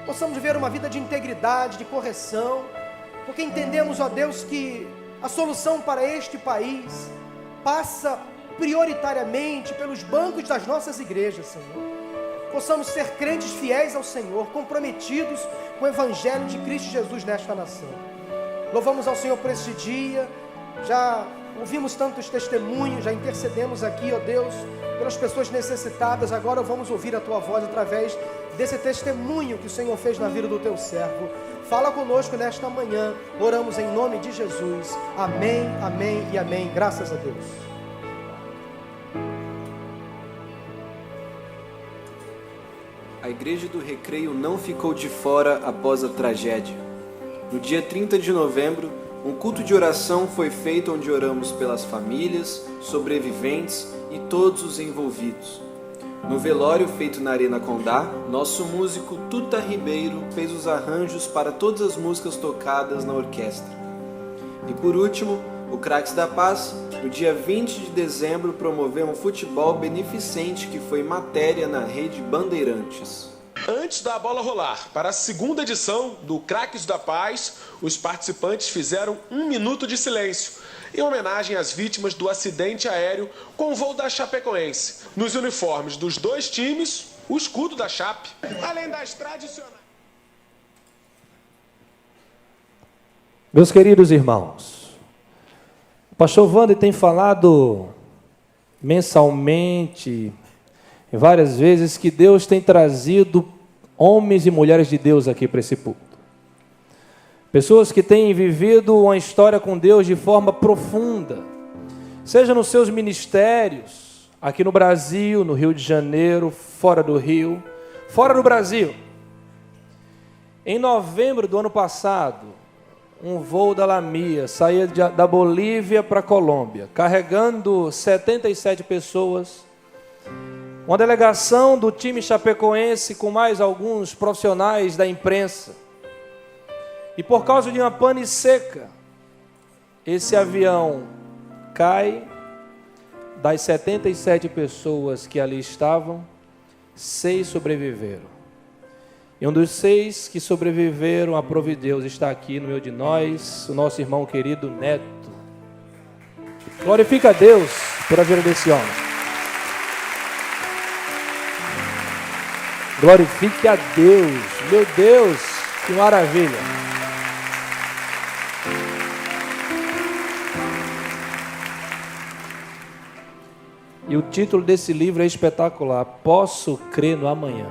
possamos viver uma vida de integridade, de correção, porque entendemos, ó Deus, que a solução para este país passa prioritariamente pelos bancos das nossas igrejas, Senhor. Possamos ser crentes fiéis ao Senhor, comprometidos com o Evangelho de Cristo Jesus nesta nação. Louvamos ao Senhor por este dia, já ouvimos tantos testemunhos, já intercedemos aqui, ó Deus, pelas pessoas necessitadas. Agora vamos ouvir a Tua voz através desse testemunho que o Senhor fez na vida do Teu servo. Fala conosco nesta manhã, oramos em nome de Jesus. Amém, amém e amém. Graças a Deus. A Igreja do Recreio não ficou de fora após a tragédia. No dia 30 de novembro, um culto de oração foi feito onde oramos pelas famílias, sobreviventes e todos os envolvidos. No velório feito na Arena Condá, nosso músico Tuta Ribeiro fez os arranjos para todas as músicas tocadas na orquestra. E por último, o Craques da Paz, no dia 20 de dezembro, promoveu um futebol beneficente que foi matéria na Rede Bandeirantes. Antes da bola rolar, para a segunda edição do Craques da Paz, os participantes fizeram 1 minuto de silêncio, em homenagem às vítimas do acidente aéreo com o voo da Chapecoense. Nos uniformes dos dois times, o escudo da Chape, além das tradicionais... Meus queridos irmãos, o pastor Wander tem falado mensalmente, várias vezes, que Deus tem trazido homens e mulheres de Deus aqui para esse púlpito. Pessoas que têm vivido uma história com Deus de forma profunda, seja nos seus ministérios, aqui no Brasil, no Rio de Janeiro, fora do Rio, fora do Brasil. Em novembro do ano passado, um voo da Lamia saía da Bolívia para a Colômbia, carregando 77 pessoas, uma delegação do time chapecoense com mais alguns profissionais da imprensa. E por causa de uma pane seca, esse avião cai. Das 77 pessoas que ali estavam, 6 sobreviveram. E um dos 6 que sobreviveram, a prova de Deus, está aqui no meio de nós, o nosso irmão querido Neto. Glorifica a Deus por a vida desse homem. Glorifique a Deus. Meu Deus, que maravilha. E o título desse livro é espetacular. Posso crer no amanhã.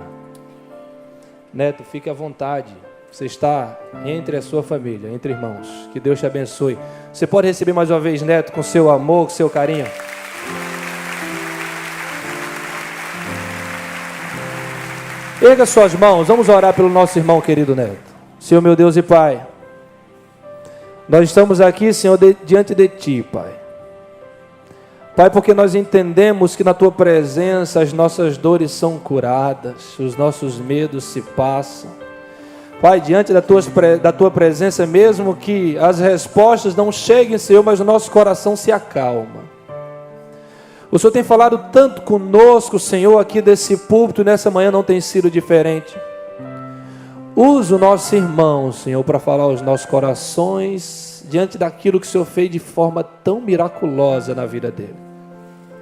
Neto, fique à vontade. Você está entre a sua família, entre irmãos. Que Deus te abençoe. Você pode receber mais uma vez, Neto, com seu amor, com seu carinho. Erga suas mãos, vamos orar pelo nosso irmão querido Neto. Senhor, meu Deus e Pai, nós estamos aqui, Senhor, diante de Ti, Pai. Pai, porque nós entendemos que na Tua presença as nossas dores são curadas, os nossos medos se passam. Pai, diante da Tua presença, mesmo que as respostas não cheguem, Senhor, mas o nosso coração se acalma. O Senhor tem falado tanto conosco, Senhor, aqui desse púlpito, nessa manhã não tem sido diferente. Usa o nosso irmão, Senhor, para falar aos nossos corações, diante daquilo que o Senhor fez de forma tão miraculosa na vida dele.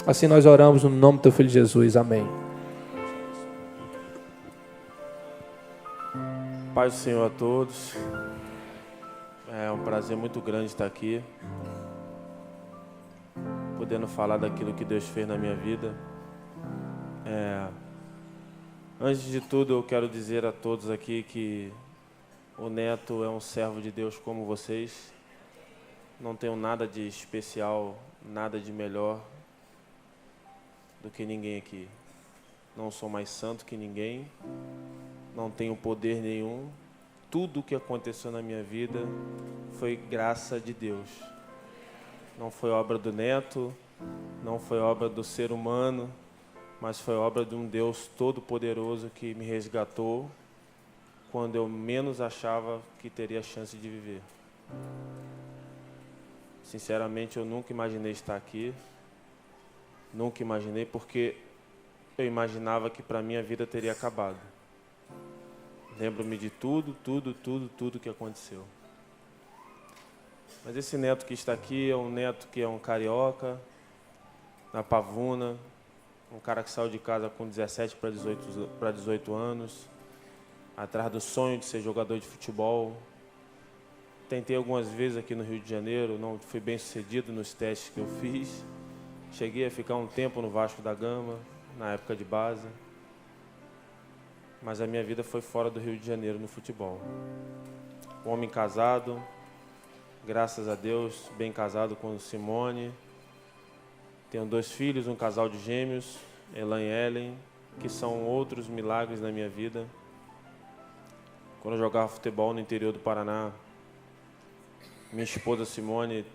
Assim nós oramos no nome do Teu Filho Jesus. Amém. Paz do Senhor a todos. É um prazer muito grande estar aqui, podendo falar daquilo que Deus fez na minha vida. Antes de tudo, eu quero dizer a todos aqui que o Neto é um servo de Deus como vocês. Não tenho nada de especial, nada de melhor do que ninguém aqui. Não sou mais santo que ninguém, não tenho poder nenhum. Tudo o que aconteceu na minha vida foi graça de Deus. Não foi obra do Neto, não foi obra do ser humano, mas foi obra de um Deus todo-poderoso que me resgatou quando eu menos achava que teria chance de viver. Sinceramente, eu nunca imaginei estar aqui. Nunca imaginei, porque eu imaginava que para mim a vida teria acabado. Lembro-me de tudo que aconteceu. Mas esse neto que está aqui é um neto que é um carioca, na Pavuna, um cara que saiu de casa com 17 para 18 anos, atrás do sonho de ser jogador de futebol. Tentei algumas vezes aqui no Rio de Janeiro, não fui bem sucedido nos testes que eu fiz. Cheguei a ficar um tempo no Vasco da Gama, na época de base. Mas a minha vida foi fora do Rio de Janeiro no futebol. Um homem casado, graças a Deus, bem casado com Simone. Tenho 2 filhos, um casal de gêmeos, Elan e Ellen, que são outros milagres na minha vida. Quando eu jogava futebol no interior do Paraná, minha esposa Simone,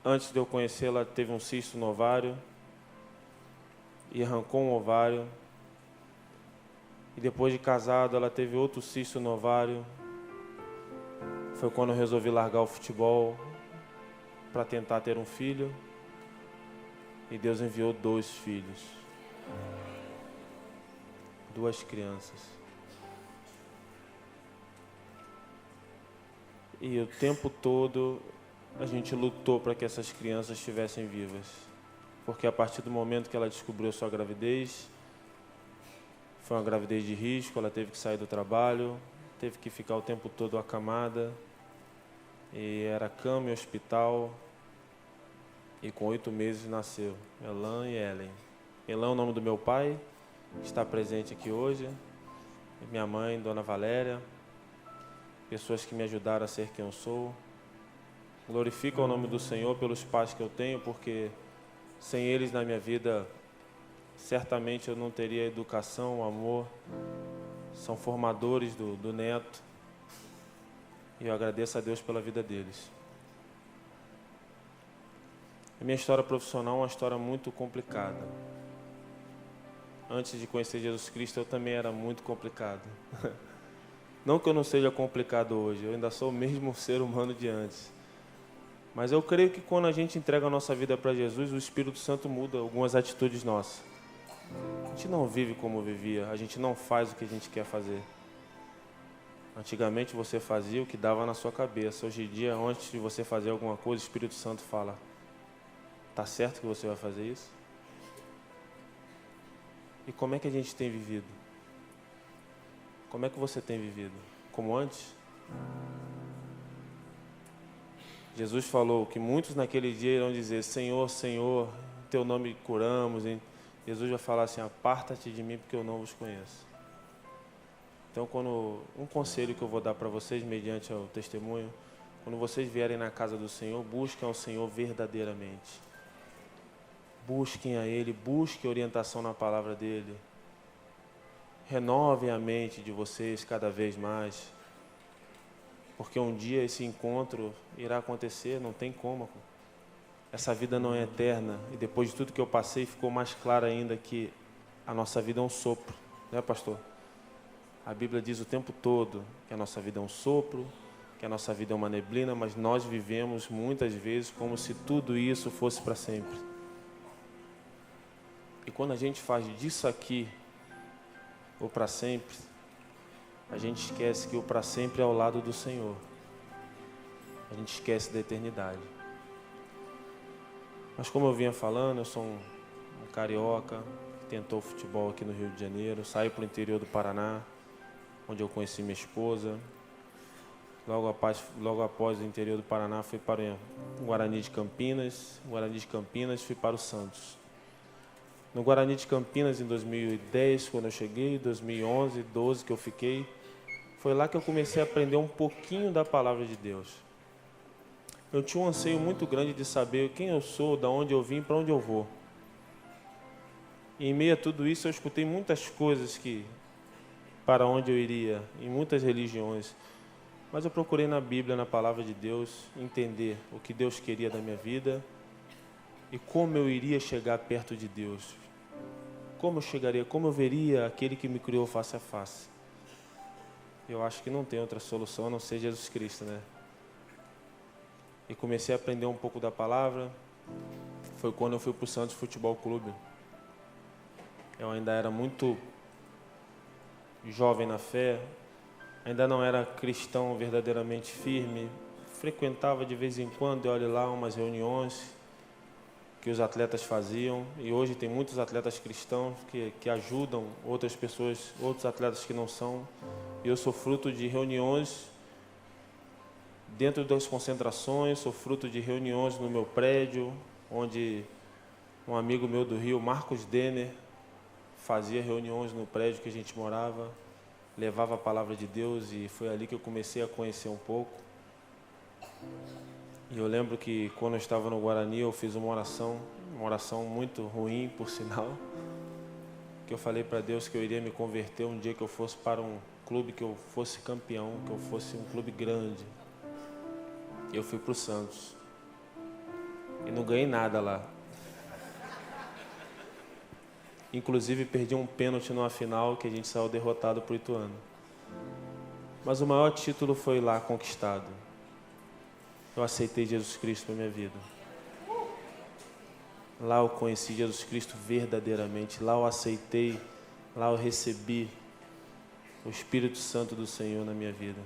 antes de eu conhecê-la, teve um cisto no ovário e arrancou um ovário. E depois de casado, ela teve outro cisto no ovário. Foi quando eu resolvi largar o futebol para tentar ter um filho. E Deus enviou 2 filhos. 2 crianças. E o tempo todo a gente lutou para que essas crianças estivessem vivas. Porque a partir do momento que ela descobriu sua gravidez, foi uma gravidez de risco, ela teve que sair do trabalho, teve que ficar o tempo todo acamada. E era cama e hospital. E com 8 meses nasceu Elan e Ellen. Elan é o nome do meu pai, que está presente aqui hoje. E minha mãe, Dona Valéria. Pessoas que me ajudaram a ser quem eu sou. Glorifico o nome do Senhor pelos pais que eu tenho, porque sem eles na minha vida, certamente eu não teria educação, amor. São formadores do neto. E eu agradeço a Deus pela vida deles. A minha história profissional é uma história muito complicada. Antes de conhecer Jesus Cristo, eu também era muito complicado. Não que eu não seja complicado hoje, eu ainda sou o mesmo ser humano de antes. Mas eu creio que quando a gente entrega a nossa vida para Jesus, o Espírito Santo muda algumas atitudes nossas. A gente não vive como vivia, a gente não faz o que a gente quer fazer. Antigamente você fazia o que dava na sua cabeça. Hoje em dia, antes de você fazer alguma coisa, o Espírito Santo fala: tá certo que você vai fazer isso? E como é que a gente tem vivido? Como é que você tem vivido? Como antes? Jesus falou que muitos naquele dia irão dizer: Senhor, Senhor, em teu nome curamos. Hein? Jesus vai falar assim: aparta-te de mim porque eu não vos conheço. Então, um conselho que eu vou dar para vocês, mediante o testemunho, quando vocês vierem na casa do Senhor, busquem ao Senhor verdadeiramente. Busquem a Ele, busquem orientação na palavra dEle. Renovem a mente de vocês cada vez mais. Porque um dia esse encontro irá acontecer, não tem como. Essa vida não é eterna. E depois de tudo que eu passei, ficou mais claro ainda que a nossa vida é um sopro. Né, pastor? A Bíblia diz o tempo todo que a nossa vida é um sopro, que a nossa vida é uma neblina, mas nós vivemos muitas vezes como se tudo isso fosse para sempre. E quando a gente faz disso aqui o para sempre, a gente esquece que o para sempre é ao lado do Senhor. A gente esquece da eternidade. Mas como eu vinha falando, eu sou um carioca que tentou futebol aqui no Rio de Janeiro, saí para o interior do Paraná, onde eu conheci minha esposa. Logo após o interior do Paraná, fui para o Guarani de Campinas. Guarani de Campinas, fui para o Santos. No Guarani de Campinas, em 2010, quando eu cheguei, 2011, 2012 que eu fiquei, foi lá que eu comecei a aprender um pouquinho da palavra de Deus. Eu tinha um anseio muito grande de saber quem eu sou, de onde eu vim, para onde eu vou. E em meio a tudo isso, eu escutei muitas coisas para onde eu iria, em muitas religiões. Mas eu procurei na Bíblia, na palavra de Deus, entender o que Deus queria da minha vida e como eu iria chegar perto de Deus. Como eu chegaria, como eu veria aquele que me criou face a face. Eu acho que não tem outra solução a não ser Jesus Cristo, né? E comecei a aprender um pouco da palavra. Foi quando eu fui para o Santos Futebol Clube. Eu ainda era muito jovem na fé, Ainda não era cristão verdadeiramente firme, frequentava de vez em quando, olha lá, umas reuniões que os atletas faziam, e hoje tem muitos atletas cristãos que ajudam outras pessoas, outros atletas que não são, e eu sou fruto de reuniões dentro das concentrações, sou fruto de reuniões no meu prédio, onde um amigo meu do Rio, Marcos Denner, fazia reuniões no prédio que a gente morava, levava a palavra de Deus, e foi ali que eu comecei a conhecer um pouco. E eu lembro que quando eu estava no Guarani, eu fiz uma oração muito ruim, por sinal, que eu falei para Deus que eu iria me converter um dia que eu fosse para um clube, que eu fosse campeão, que eu fosse um clube grande. E eu fui para o Santos. E não ganhei nada lá. Inclusive perdi um pênalti numa final que a gente saiu derrotado para o Ituano. Mas o maior título foi lá conquistado. Eu aceitei Jesus Cristo na minha vida. Lá eu conheci Jesus Cristo verdadeiramente. Lá eu aceitei, lá eu recebi o Espírito Santo do Senhor na minha vida.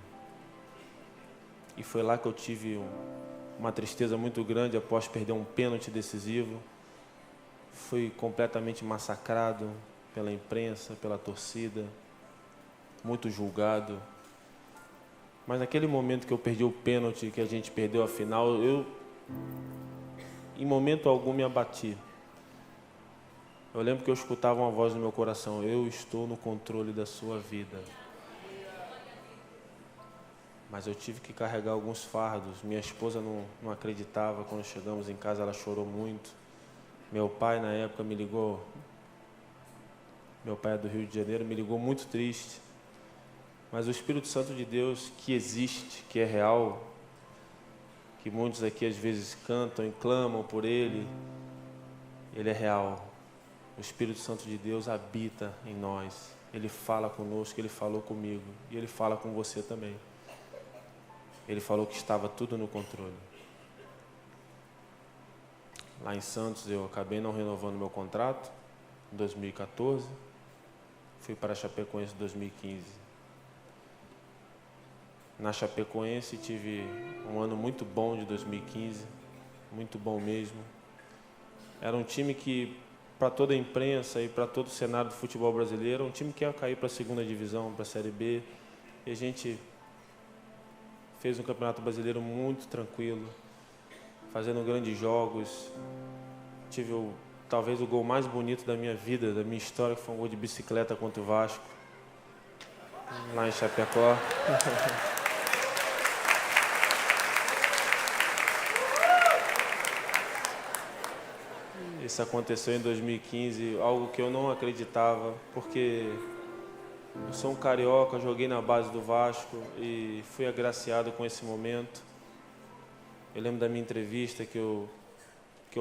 E foi lá que eu tive uma tristeza muito grande após perder um pênalti decisivo. Fui completamente massacrado pela imprensa, pela torcida, muito julgado. Mas naquele momento que eu perdi o pênalti, que a gente perdeu a final, eu, em momento algum, me abati. Eu lembro que eu escutava uma voz no meu coração: eu estou no controle da sua vida. Mas eu tive que carregar alguns fardos. Minha esposa não acreditava. Quando chegamos em casa, ela chorou muito. Meu pai, na época, me ligou. Meu pai é do Rio de Janeiro, me ligou muito triste. Mas o Espírito Santo de Deus, que existe, que é real, que muitos aqui às vezes cantam e clamam por Ele, Ele é real. O Espírito Santo de Deus habita em nós. Ele fala conosco, Ele falou comigo. E Ele fala com você também. Ele falou que estava tudo no controle. Lá em Santos eu acabei não renovando meu contrato, em 2014. Fui para a Chapecoense em 2015. Na Chapecoense tive um ano muito bom de 2015, muito bom mesmo. Era um time que, para toda a imprensa e para todo o cenário do futebol brasileiro, um time que ia cair para a segunda divisão, para a Série B. E a gente fez um campeonato brasileiro muito tranquilo, fazendo grandes jogos. Tive talvez o gol mais bonito da minha vida, da minha história, que foi um gol de bicicleta contra o Vasco, lá em Chapecó. Isso aconteceu em 2015, algo que eu não acreditava, porque eu sou um carioca, joguei na base do Vasco e fui agraciado com esse momento. Eu lembro da minha entrevista, que eu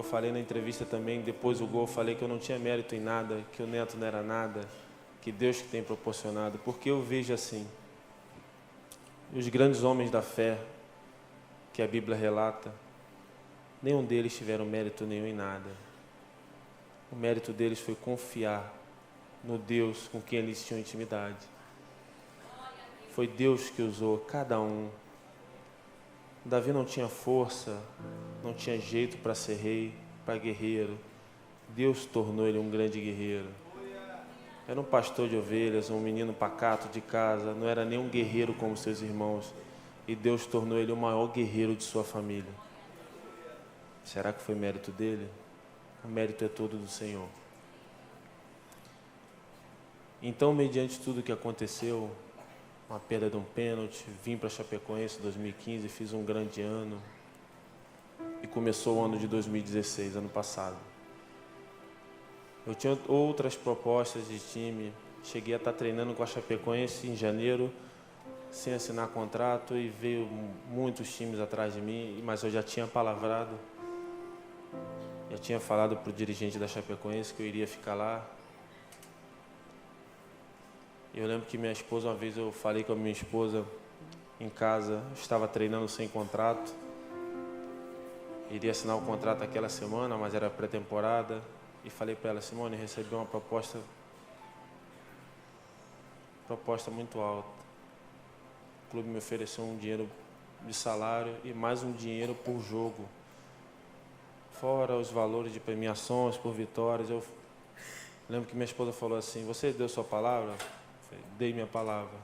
falei na entrevista também, depois do gol, eu falei que eu não tinha mérito em nada, que o Neto não era nada, que Deus que tem proporcionado, porque eu vejo assim, os grandes homens da fé, que a Bíblia relata, nenhum deles tiveram mérito nenhum em nada. O mérito deles foi confiar no Deus com quem eles tinham intimidade. Foi Deus que usou cada um. Davi não tinha força, não tinha jeito para ser rei, para guerreiro. Deus tornou ele um grande guerreiro. Era um pastor de ovelhas, um menino pacato de casa, não era nem um guerreiro como seus irmãos. E Deus tornou ele o maior guerreiro de sua família. Será que foi mérito dele? O mérito é todo do Senhor. Então, mediante tudo que aconteceu, uma perda de um pênalti, vim para Chapecoense em 2015, fiz um grande ano. E começou o ano de 2016, ano passado. Eu tinha outras propostas de time. Cheguei a estar treinando com a Chapecoense em janeiro, sem assinar contrato, e veio muitos times atrás de mim, mas eu já tinha palavrado. Já tinha falado para o dirigente da Chapecoense que eu iria ficar lá. Eu lembro que minha esposa, uma vez eu falei com a minha esposa em casa, eu estava treinando sem contrato. Iria assinar o contrato aquela semana, mas era pré-temporada. E falei para ela: Simone, recebi uma proposta muito alta. clube me ofereceu um dinheiro de salário e mais um dinheiro por jogo. Fora os valores de premiações por vitórias. Eu lembro que minha esposa falou assim, você deu sua palavra? Eu falei, dei minha palavra.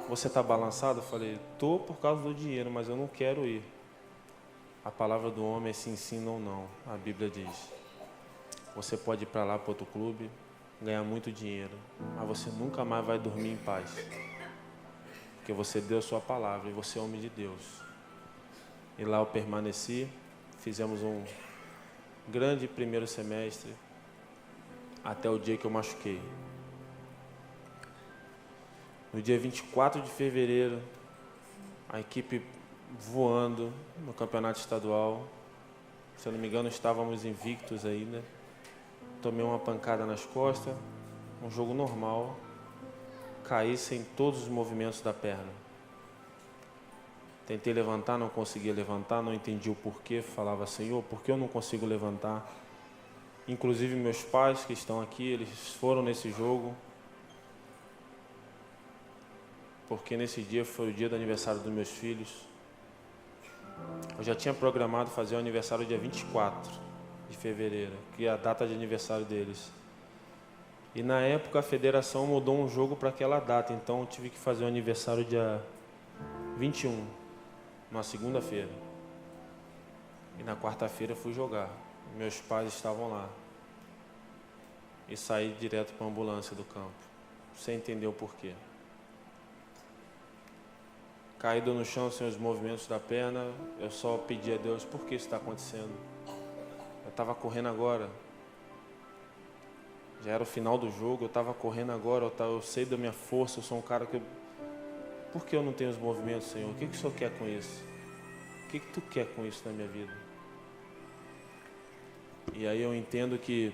Você está balançado? Eu falei, estou por causa do dinheiro, mas eu não quero ir. A palavra do homem é sim ou não. A Bíblia diz. Você pode ir para lá, para outro clube, ganhar muito dinheiro, mas você nunca mais vai dormir em paz. Porque você deu sua palavra e você é homem de Deus. E lá eu permaneci, fizemos um grande primeiro semestre, até o dia que eu machuquei. No dia 24 de fevereiro, a equipe voando no campeonato estadual. Se eu não me engano, estávamos invictos ainda. Tomei uma pancada nas costas, um jogo normal. Caí sem todos os movimentos da perna. Tentei levantar, não conseguia levantar, não entendi o porquê. Falava, Senhor, por que eu não consigo levantar? Inclusive meus pais que estão aqui, eles foram nesse jogo. Porque nesse dia foi o dia do aniversário dos meus filhos. Eu já tinha programado fazer o aniversário dia 24 de fevereiro, que é a data de aniversário deles. E na época a federação mudou um jogo para aquela data, então eu tive que fazer o aniversário dia 21, numa segunda-feira. E na quarta-feira fui jogar. Meus pais estavam lá. E saí direto para a ambulância do campo, sem entender o porquê. Caído no chão sem os movimentos da perna, eu só pedi a Deus, por que isso está acontecendo? Eu estava correndo agora. Já era o final do jogo, eu estava correndo agora, eu sei da minha força, eu sou um cara que... Por que eu não tenho os movimentos, Senhor? O que o Senhor quer com isso? O que Tu quer com isso na minha vida? E aí eu entendo que...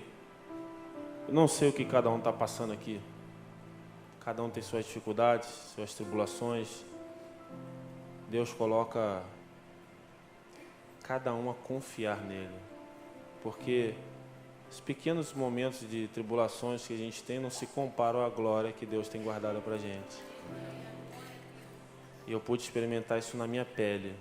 Eu não sei o que cada um está passando aqui. Cada um tem suas dificuldades, suas tribulações. Deus coloca cada um a confiar nele, porque os pequenos momentos de tribulações que a gente tem não se comparam à glória que Deus tem guardada para a gente. E eu pude experimentar isso na minha pele.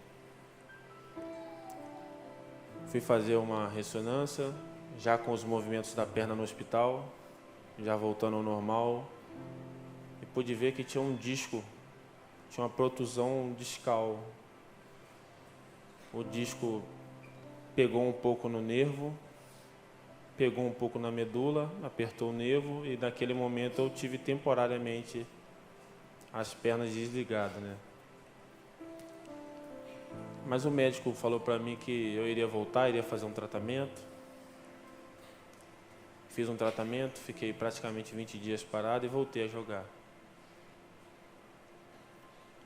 Fui fazer uma ressonância, já com os movimentos da perna no hospital, já voltando ao normal, e pude ver que tinha um disco. Tinha uma protusão discal. O disco pegou um pouco no nervo, pegou um pouco na medula, apertou o nervo e naquele momento eu tive temporariamente as pernas desligadas, né? Mas o médico falou para mim que eu iria voltar, iria fazer um tratamento. Fiz um tratamento, fiquei praticamente 20 dias parado e voltei a jogar.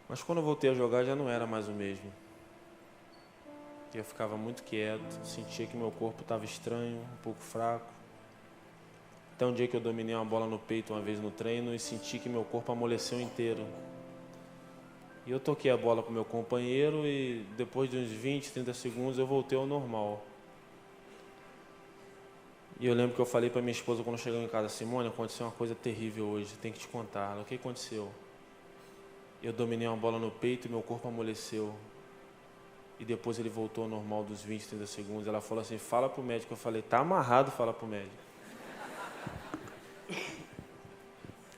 Mas quando eu voltei a jogar já não era mais o mesmo. Eu ficava muito quieto, sentia que meu corpo estava estranho, um pouco fraco. Até um dia que eu dominei uma bola no peito uma vez no treino e senti que meu corpo amoleceu inteiro. E eu toquei a bola para o meu companheiro e depois de uns 20, 30 segundos eu voltei ao normal. E eu lembro que eu falei para minha esposa quando chegou em casa, Simone, aconteceu uma coisa terrível hoje, tenho que te contar. Ela, o que aconteceu? Eu dominei uma bola no peito e meu corpo amoleceu. E depois ele voltou ao normal dos 20, 30 segundos. Ela falou assim, fala pro médico. Eu falei, tá amarrado, fala pro médico. Eu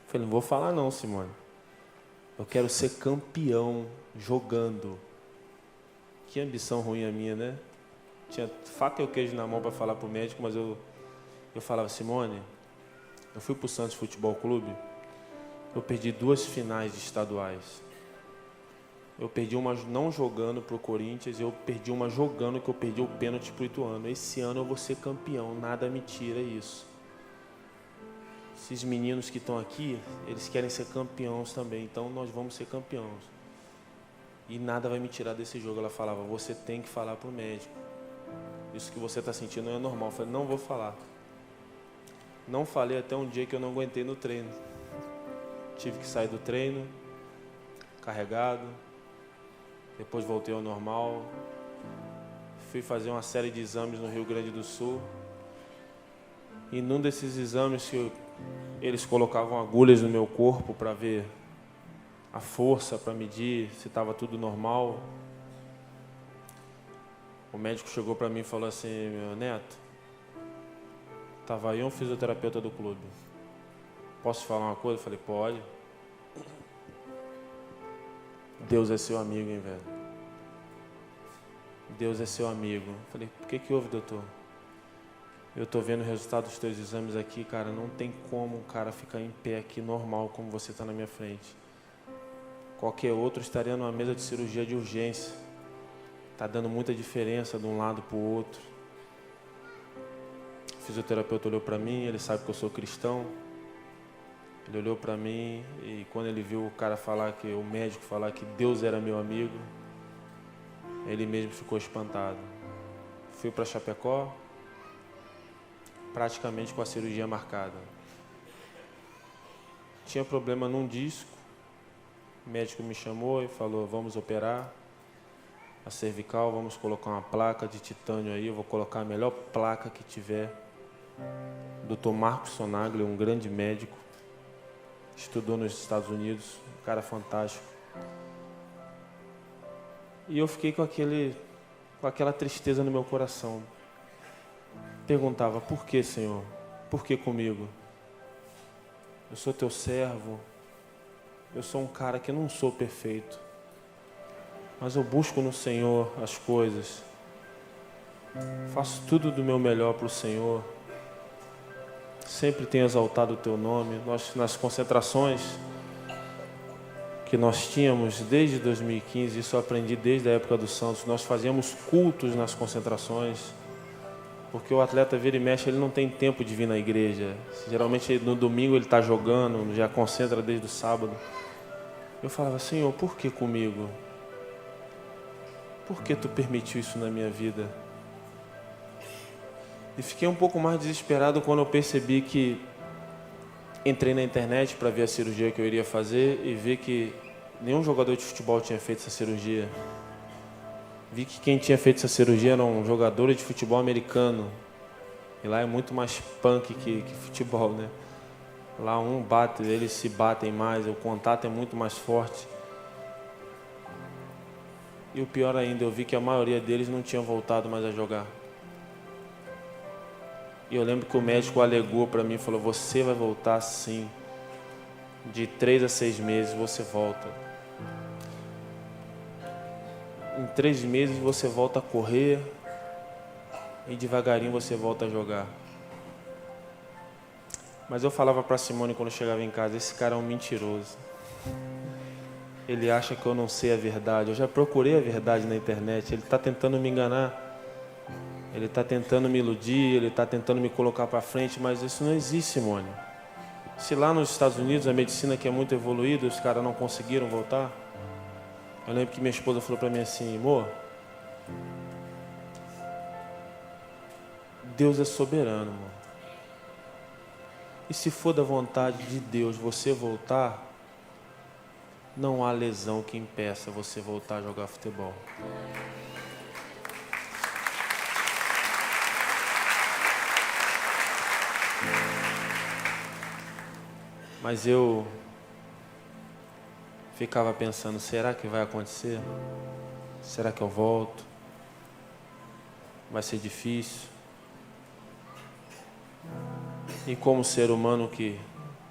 falei, não vou falar não, Simone. Eu quero ser campeão jogando. Que ambição ruim a minha, né? Tinha faca e o queijo na mão para falar pro médico, mas eu falava, Simone, eu fui pro Santos Futebol Clube. Eu perdi 2 finais de estaduais. Eu perdi uma não jogando pro Corinthians e eu perdi uma jogando que eu perdi o pênalti pro Ituano. Esse ano eu vou ser campeão, nada me tira isso. Esses meninos que estão aqui, eles querem ser campeões também, então nós vamos ser campeões. E nada vai me tirar desse jogo. Ela falava, você tem que falar pro médico. Isso que você está sentindo não é normal. Eu falei, não vou falar. Não falei até um dia que eu não aguentei no treino. Tive que sair do treino, carregado, depois voltei ao normal, fui fazer uma série de exames no Rio Grande do Sul, e num desses exames que eles colocavam agulhas no meu corpo para ver a força para medir se estava tudo normal. O médico chegou para mim e falou assim: meu neto, estava aí um fisioterapeuta do clube. Posso te falar uma coisa? Eu falei: pode. Deus é seu amigo, hein, velho? Deus é seu amigo. Eu falei: por que houve, doutor? Eu tô vendo o resultado dos teus exames aqui, cara. Não tem como um cara ficar em pé aqui normal como você está na minha frente. Qualquer outro estaria numa mesa de cirurgia de urgência. Tá dando muita diferença de um lado para o outro. O fisioterapeuta olhou para mim, ele sabe que eu sou cristão. Ele olhou para mim e quando ele viu o cara falar, o médico falar que Deus era meu amigo, ele mesmo ficou espantado. Fui para Chapecó, praticamente com a cirurgia marcada. Tinha problema num disco, o médico me chamou e falou: vamos operar a cervical, vamos colocar uma placa de titânio aí, eu vou colocar a melhor placa que tiver. Dr. Marcos Sonagli, um grande médico, estudou nos Estados Unidos, um cara fantástico. E eu fiquei com aquela tristeza no meu coração. Perguntava: por que, Senhor? Por que comigo? Eu sou teu servo, eu sou um cara que não sou perfeito, mas eu busco no Senhor as coisas, faço tudo do meu melhor para o Senhor, sempre tenho exaltado o teu nome. Nós, nas concentrações que nós tínhamos desde 2015, isso eu aprendi desde a época do Santos, nós fazíamos cultos nas concentrações, porque o atleta vira e mexe, ele não tem tempo de vir na igreja. Geralmente no domingo ele está jogando, já concentra desde o sábado. Eu falava: Senhor, por que comigo? Por que tu permitiu isso na minha vida? E fiquei um pouco mais desesperado quando eu percebi que entrei na internet para ver a cirurgia que eu iria fazer e vi que nenhum jogador de futebol tinha feito essa cirurgia. Vi que quem tinha feito essa cirurgia eram jogadores de futebol americano. E lá é muito mais punk que futebol, né? Lá eles se batem mais, o contato é muito mais forte. E o pior ainda, eu vi que a maioria deles não tinha voltado mais a jogar. E eu lembro que o médico alegou para mim, falou: você vai voltar sim. De 3 a 6 meses você volta. Em 3 meses você volta a correr e devagarinho você volta a jogar. Mas eu falava para Simone quando eu chegava em casa: esse cara é um mentiroso. Ele acha que eu não sei a verdade. Eu já procurei a verdade na internet. Ele está tentando me enganar. Ele está tentando me iludir. Ele está tentando me colocar para frente. Mas isso não existe, Simone. Se lá nos Estados Unidos a medicina que é muito evoluída, os caras não conseguiram voltar. Eu lembro que minha esposa falou para mim assim: amor, Deus é soberano, amor. E se for da vontade de Deus você voltar, não há lesão que impeça você voltar a jogar futebol. Mas eu ficava pensando: será que vai acontecer? Será que eu volto? Vai ser difícil? E como ser humano que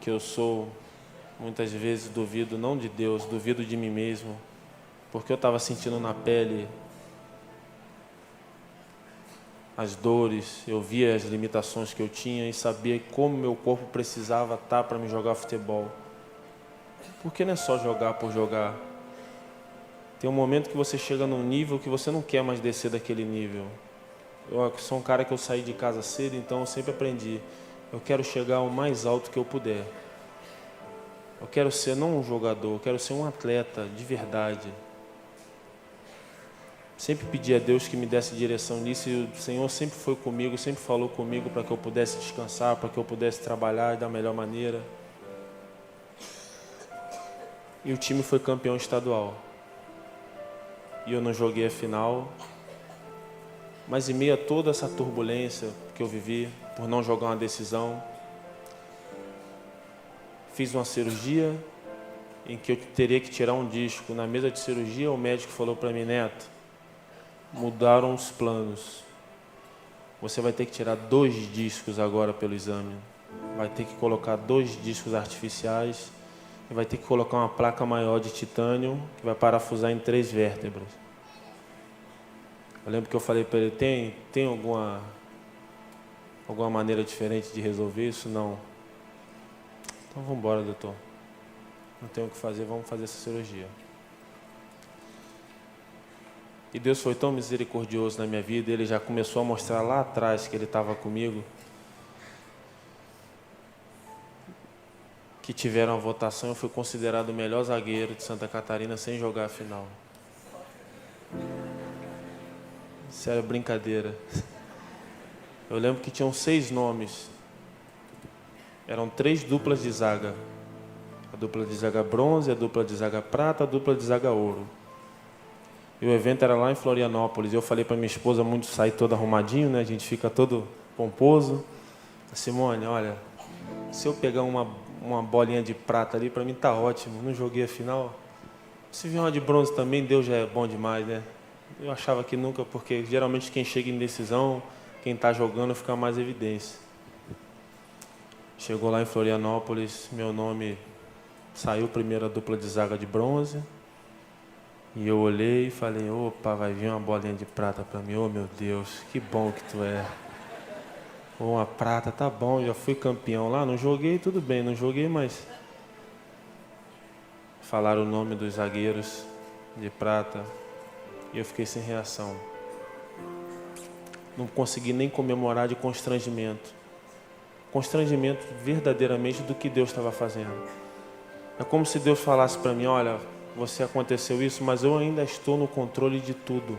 eu sou, muitas vezes duvido não de Deus, duvido de mim mesmo, porque eu estava sentindo na pele as dores, eu via as limitações que eu tinha e sabia como meu corpo precisava estar para me jogar futebol. Porque não é só jogar por jogar. Tem um momento que você chega num nível que você não quer mais descer daquele nível. Eu sou um cara que eu saí de casa cedo, então eu sempre aprendi: eu quero chegar ao mais alto que eu puder. Eu quero ser não um jogador, eu quero ser um atleta de verdade. Sempre pedi a Deus que me desse direção nisso e o Senhor sempre foi comigo, sempre falou comigo para que eu pudesse descansar, para que eu pudesse trabalhar da melhor maneira. E o time foi campeão estadual. E eu não joguei a final. Mas em meio a toda essa turbulência que eu vivi, por não jogar uma decisão, fiz uma cirurgia em que eu teria que tirar um disco. Na mesa de cirurgia, o médico falou para mim: Neto, mudaram os planos. Você vai ter que tirar 2 discos agora pelo exame. Vai ter que colocar 2 discos artificiais e vai ter que colocar uma placa maior de titânio que vai parafusar em 3 vértebras. Eu lembro que eu falei para ele: tem alguma maneira diferente de resolver isso? Não. Então vamos embora, doutor. Não tem o que fazer, vamos fazer essa cirurgia. E Deus foi tão misericordioso na minha vida, Ele já começou a mostrar lá atrás que Ele estava comigo, que tiveram a votação, eu fui considerado o melhor zagueiro de Santa Catarina sem jogar a final. Sério, brincadeira. Eu lembro que tinham 6 nomes. Eram 3 duplas de zaga. A dupla de zaga bronze, a dupla de zaga prata, a dupla de zaga ouro. E o evento era lá em Florianópolis. Eu falei para minha esposa, muito sair todo arrumadinho, né? A gente fica todo pomposo. Simone, olha, se eu pegar uma bolinha de prata ali, para mim tá ótimo. Não joguei a final. Se vier uma de bronze também, Deus já é bom demais, né? Eu achava que nunca, porque geralmente quem chega em decisão, quem está jogando, fica mais evidência. Chegou lá em Florianópolis, meu nome saiu primeiro a dupla de zaga de bronze. E eu olhei e falei: opa, vai vir uma bolinha de prata para mim. Oh, meu Deus, que bom que tu é. Uma prata, tá bom, já fui campeão lá. Não joguei, tudo bem, não joguei, mas... Falaram o nome dos zagueiros de prata e eu fiquei sem reação. Não consegui nem comemorar de constrangimento. Constrangimento verdadeiramente do que Deus estava fazendo. É como se Deus falasse para mim: olha, você aconteceu isso, mas eu ainda estou no controle de tudo.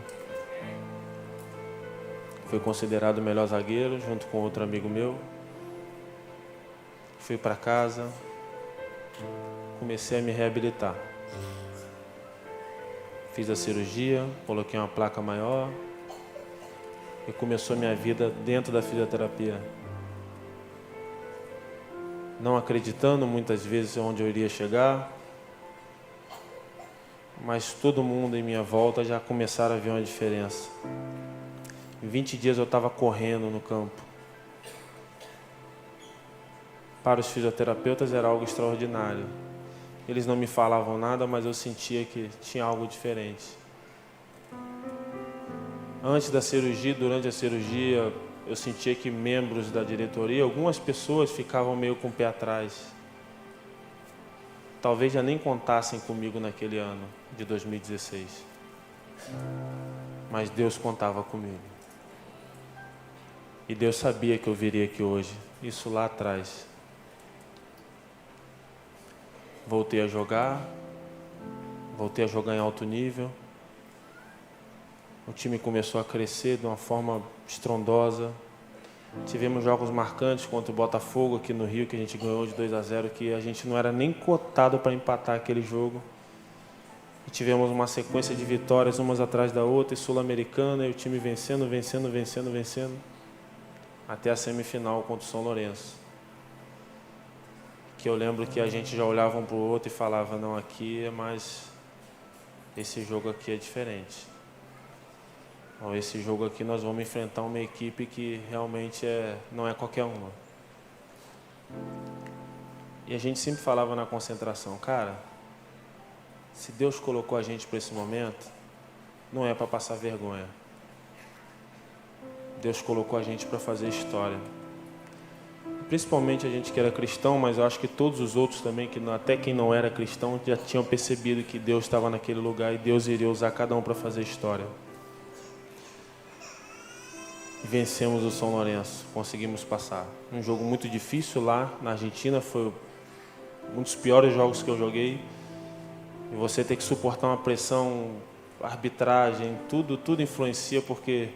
Fui considerado o melhor zagueiro, junto com outro amigo meu. Fui para casa, comecei a me reabilitar. Fiz a cirurgia, coloquei uma placa maior e começou minha vida dentro da fisioterapia. Não acreditando muitas vezes onde eu iria chegar, mas todo mundo em minha volta já começaram a ver uma diferença. Em 20 dias eu estava correndo no campo. Para os fisioterapeutas era algo extraordinário. Eles não me falavam nada, mas eu sentia que tinha algo diferente. Antes da cirurgia, durante a cirurgia, eu sentia que membros da diretoria, algumas pessoas ficavam meio com o pé atrás. Talvez já nem contassem comigo naquele ano de 2016. Mas Deus contava comigo. E Deus sabia que eu viria aqui hoje. Isso lá atrás. Voltei a jogar em alto nível. O time começou a crescer de uma forma estrondosa. Tivemos jogos marcantes contra o Botafogo aqui no Rio, que a gente ganhou de 2-0, que a gente não era nem cotado para empatar aquele jogo. E tivemos uma sequência de vitórias, umas atrás da outra, e Sul-Americana, e o time vencendo, até a semifinal contra o São Lourenço. Que eu lembro que a gente já olhava um para o outro e falava: não, aqui é mais... esse jogo aqui é diferente. Então, esse jogo aqui nós vamos enfrentar uma equipe que realmente não é qualquer uma. E a gente sempre falava na concentração: cara, se Deus colocou a gente para esse momento, não é para passar vergonha. Deus colocou a gente para fazer história. Principalmente a gente que era cristão, mas eu acho que todos os outros também, que até quem não era cristão, já tinham percebido que Deus estava naquele lugar e Deus iria usar cada um para fazer história. Vencemos o São Lourenço, conseguimos passar. Um jogo muito difícil lá na Argentina, foi um dos piores jogos que eu joguei. E você ter que suportar uma pressão, arbitragem, tudo influencia, porque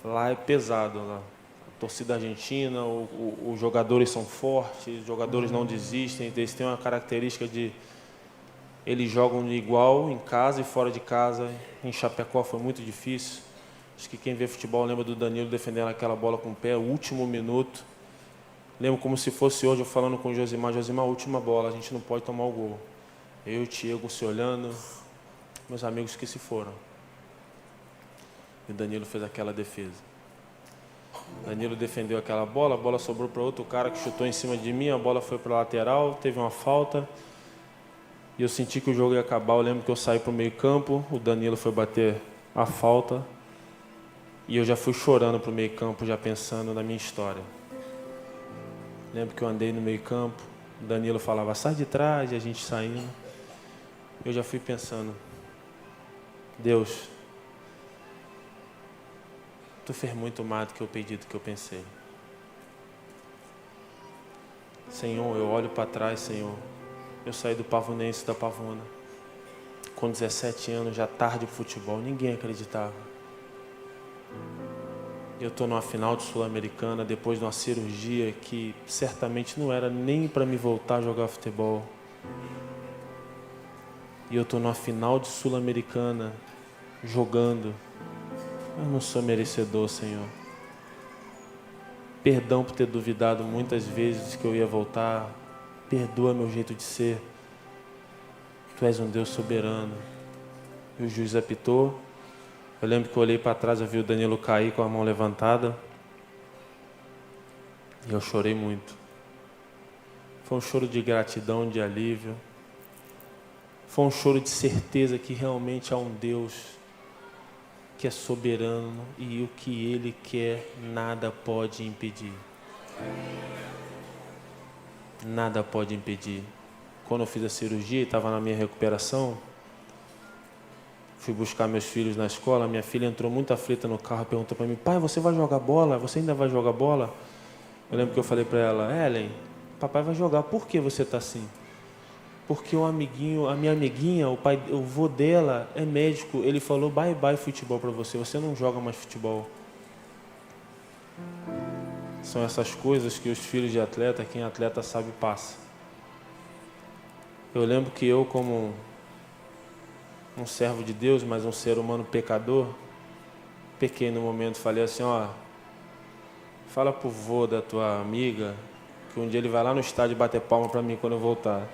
lá é pesado. Lá. A torcida argentina, os jogadores são fortes, os jogadores não desistem, eles têm uma característica de... Eles jogam de igual em casa e fora de casa. Em Chapecó foi muito difícil. Acho que quem vê futebol lembra do Danilo defendendo aquela bola com o pé, último minuto. Lembro como se fosse hoje, eu falando com o Josimar: Josimar, última bola, a gente não pode tomar o gol. Eu e o Diego se olhando, meus amigos que se foram. E o Danilo fez aquela defesa. Danilo defendeu aquela bola, a bola sobrou para outro cara que chutou em cima de mim, a bola foi para a lateral, teve uma falta. E eu senti que o jogo ia acabar. Eu lembro que eu saí para o meio campo, o Danilo foi bater a falta. E eu já fui chorando para o meio campo, já pensando na minha história. Lembro que eu andei no meio campo, o Danilo falava, sai de trás, e a gente saindo. Eu já fui pensando, Deus, Tu fez muito mais do que eu pedi, do que eu pensei. Senhor, eu olho para trás, Senhor. Eu saí do Pavonense, da Pavona. Com 17 anos, já tarde de futebol, ninguém acreditava. Eu estou numa final de Sul-Americana, depois de uma cirurgia que certamente não era nem para me voltar a jogar futebol. E eu estou numa final de Sul-Americana, jogando. Eu não sou merecedor, Senhor. Perdão por ter duvidado muitas vezes que eu ia voltar. Perdoa meu jeito de ser. Tu és um Deus soberano. E o juiz apitou. Eu lembro que eu olhei para trás, eu vi o Danilo cair com a mão levantada. E eu chorei muito. Foi um choro de gratidão, de alívio. Foi um choro de certeza que realmente há um Deus que é soberano e o que Ele quer, nada pode impedir. Nada pode impedir. Quando eu fiz a cirurgia e estava na minha recuperação, fui buscar meus filhos na escola, minha filha entrou muito aflita no carro, perguntou para mim, pai, você vai jogar bola? Você ainda vai jogar bola? Eu lembro que eu falei para ela, Ellen, papai vai jogar, por que você está assim? Porque a minha amiguinha, o vô dela é médico, ele falou bye bye futebol para você, você não joga mais futebol. São essas coisas que os filhos de atleta, quem é atleta sabe, passa. Eu lembro que eu, como um servo de Deus, mas um ser humano pecador, pequei no momento, falei assim, fala pro vô da tua amiga que um dia ele vai lá no estádio bater palma para mim quando eu voltar.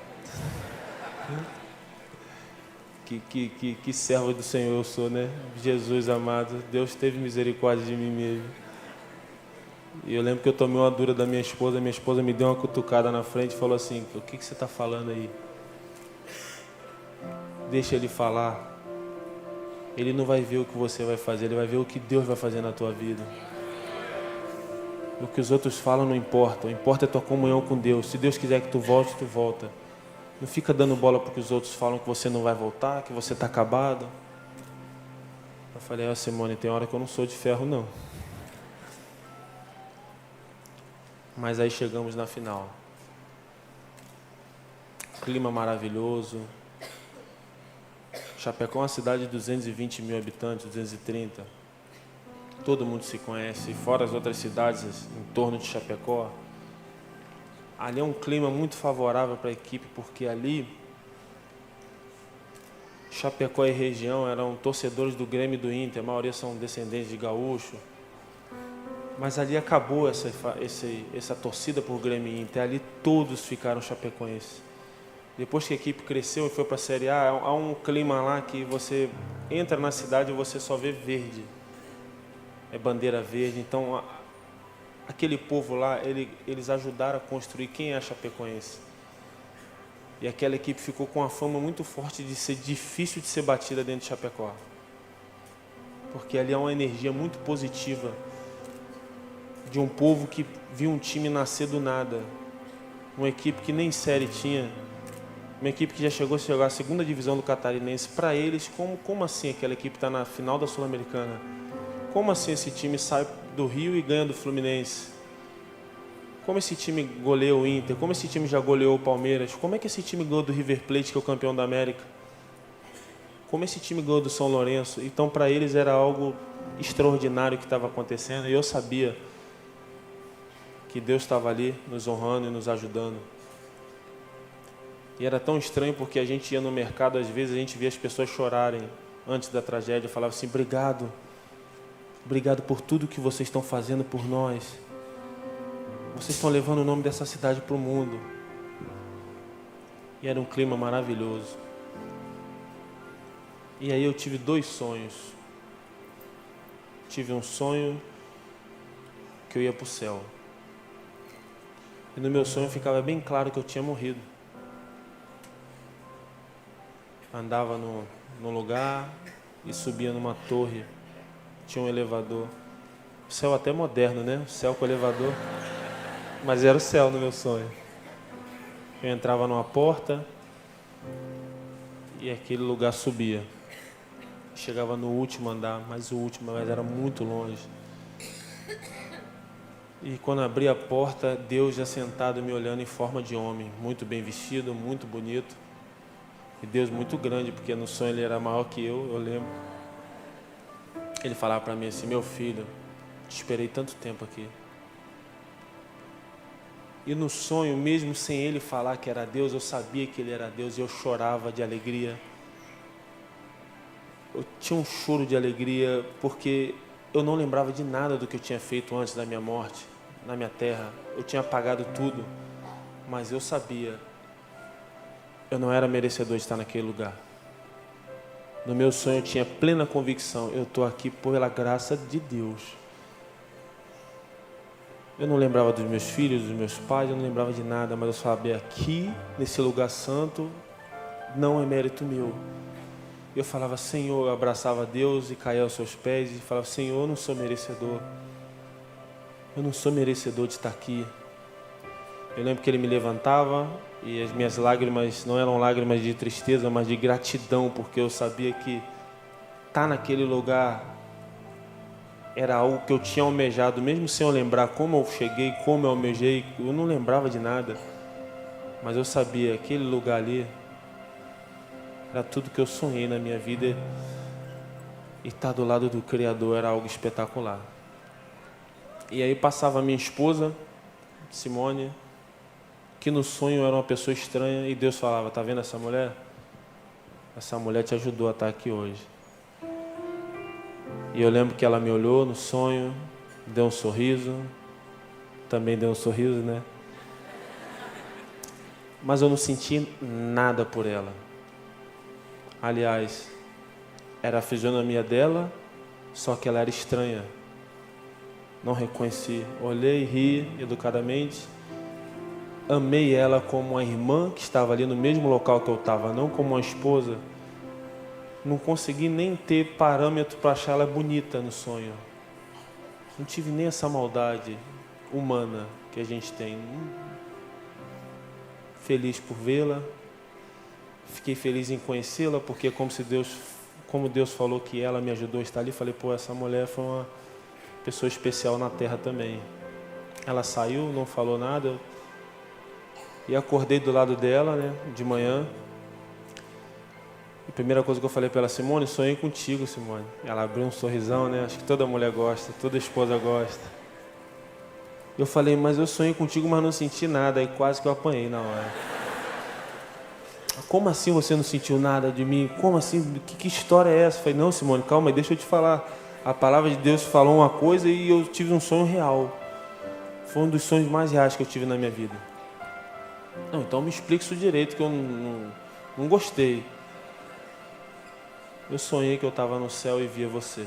Que servo do Senhor eu sou, né? Jesus amado, Deus teve misericórdia de mim mesmo. E eu lembro que eu tomei uma dura da minha esposa me deu uma cutucada na frente e falou assim, o que você está falando aí? Deixa ele falar. Ele não vai ver o que você vai fazer, ele vai ver o que Deus vai fazer na tua vida. O que os outros falam não importa, o importa é a tua comunhão com Deus. Se Deus quiser que tu volte, tu volta. Não fica dando bola porque os outros falam que você não vai voltar, que você está acabado. Eu falei, Simone, tem hora que eu não sou de ferro, não. Mas aí chegamos na final. Clima maravilhoso. Chapecó é uma cidade de 220 mil habitantes, 230. Todo mundo se conhece, fora as outras cidades em torno de Chapecó. Ali é um clima muito favorável para a equipe, porque ali, Chapecó e região eram torcedores do Grêmio e do Inter, a maioria são descendentes de gaúcho. Mas ali acabou essa torcida por Grêmio e Inter, ali todos ficaram chapecoenses. Depois que a equipe cresceu e foi para a Série A, há um clima lá que você entra na cidade e você só vê verde. É bandeira verde, então aquele povo lá, eles ajudaram a construir quem é a chapecoense. E aquela equipe ficou com uma fama muito forte de ser difícil de ser batida dentro de Chapecó. Porque ali há uma energia muito positiva de um povo que viu um time nascer do nada. Uma equipe que nem série tinha. Uma equipe que já chegou a jogar a segunda divisão do Catarinense. Para eles, como assim aquela equipe está na final da Sul-Americana? Como assim esse time sai do Rio e ganha do Fluminense? Como esse time goleou o Inter? Como esse time já goleou o Palmeiras? Como é que esse time ganhou do River Plate, que é o campeão da América? Como esse time ganhou do São Lourenço? Então, para eles era algo extraordinário que estava acontecendo. E eu sabia que Deus estava ali nos honrando e nos ajudando. E era tão estranho porque a gente ia no mercado, às vezes a gente via as pessoas chorarem antes da tragédia. Eu falava assim, obrigado. Obrigado por tudo que vocês estão fazendo por nós. Vocês estão levando o nome dessa cidade para o mundo. E era um clima maravilhoso. E aí eu tive 2 sonhos. Tive um sonho que eu ia para o céu. E no meu sonho ficava bem claro que eu tinha morrido. Andava no lugar e subia numa torre. Tinha um elevador. O céu até moderno, né? O céu com elevador. Mas era o céu no meu sonho. Eu entrava numa porta e aquele lugar subia. Chegava no último andar, mas era muito longe. E quando abri a porta, Deus já sentado me olhando em forma de homem, muito bem vestido, muito bonito. E Deus muito grande, porque no sonho ele era maior que eu lembro. Ele falava para mim assim: meu filho, te esperei tanto tempo aqui. E no sonho, mesmo sem ele falar que era Deus, eu sabia que ele era Deus e eu chorava de alegria. Eu tinha um choro de alegria porque eu não lembrava de nada do que eu tinha feito antes da minha morte, na minha terra. Eu tinha apagado tudo, mas eu sabia, eu não era merecedor de estar naquele lugar. No meu sonho eu tinha plena convicção, eu estou aqui pela graça de Deus. Eu não lembrava dos meus filhos, dos meus pais, eu não lembrava de nada, mas eu sabia, aqui, nesse lugar santo, não é mérito meu. Eu falava, Senhor, eu abraçava Deus e caía aos seus pés e falava, Senhor, eu não sou merecedor. Eu não sou merecedor de estar aqui. Eu lembro que ele me levantava e as minhas lágrimas não eram lágrimas de tristeza, mas de gratidão, porque eu sabia que estar naquele lugar era algo que eu tinha almejado, mesmo sem eu lembrar como eu cheguei, como eu almejei, eu não lembrava de nada, mas eu sabia, aquele lugar ali era tudo que eu sonhei na minha vida, e estar do lado do Criador era algo espetacular. E aí passava a minha esposa, Simone, que no sonho era uma pessoa estranha, e Deus falava, tá vendo essa mulher? Essa mulher te ajudou a estar aqui hoje. E eu lembro que ela me olhou no sonho, deu um sorriso, também deu um sorriso, né? Mas eu não senti nada por ela. Aliás, era a fisionomia dela, só que ela era estranha. Não reconheci. Olhei, ri educadamente. Amei ela como uma irmã que estava ali no mesmo local que eu estava, não como uma esposa. Não consegui nem ter parâmetro para achar ela bonita no sonho. Não tive nem essa maldade humana que a gente tem. Feliz por vê-la. Fiquei feliz em conhecê-la, porque como Deus falou que ela me ajudou a estar ali, falei, pô, essa mulher foi uma pessoa especial na terra também. Ela saiu, não falou nada, e acordei do lado dela, né, de manhã. A primeira coisa que eu falei para ela, Simone, sonhei contigo, Simone. Ela abriu um sorrisão, né, acho que toda mulher gosta, toda esposa gosta. Eu falei, mas eu sonhei contigo, mas não senti nada, aí quase que eu apanhei na hora. Como assim você não sentiu nada de mim? Como assim? Que história é essa? Eu falei, não, Simone, calma aí, deixa eu te falar. A palavra de Deus falou uma coisa e eu tive um sonho real. Foi um dos sonhos mais reais que eu tive na minha vida. Não, então me explica isso direito, que eu não gostei. Eu sonhei que eu estava no céu e via você.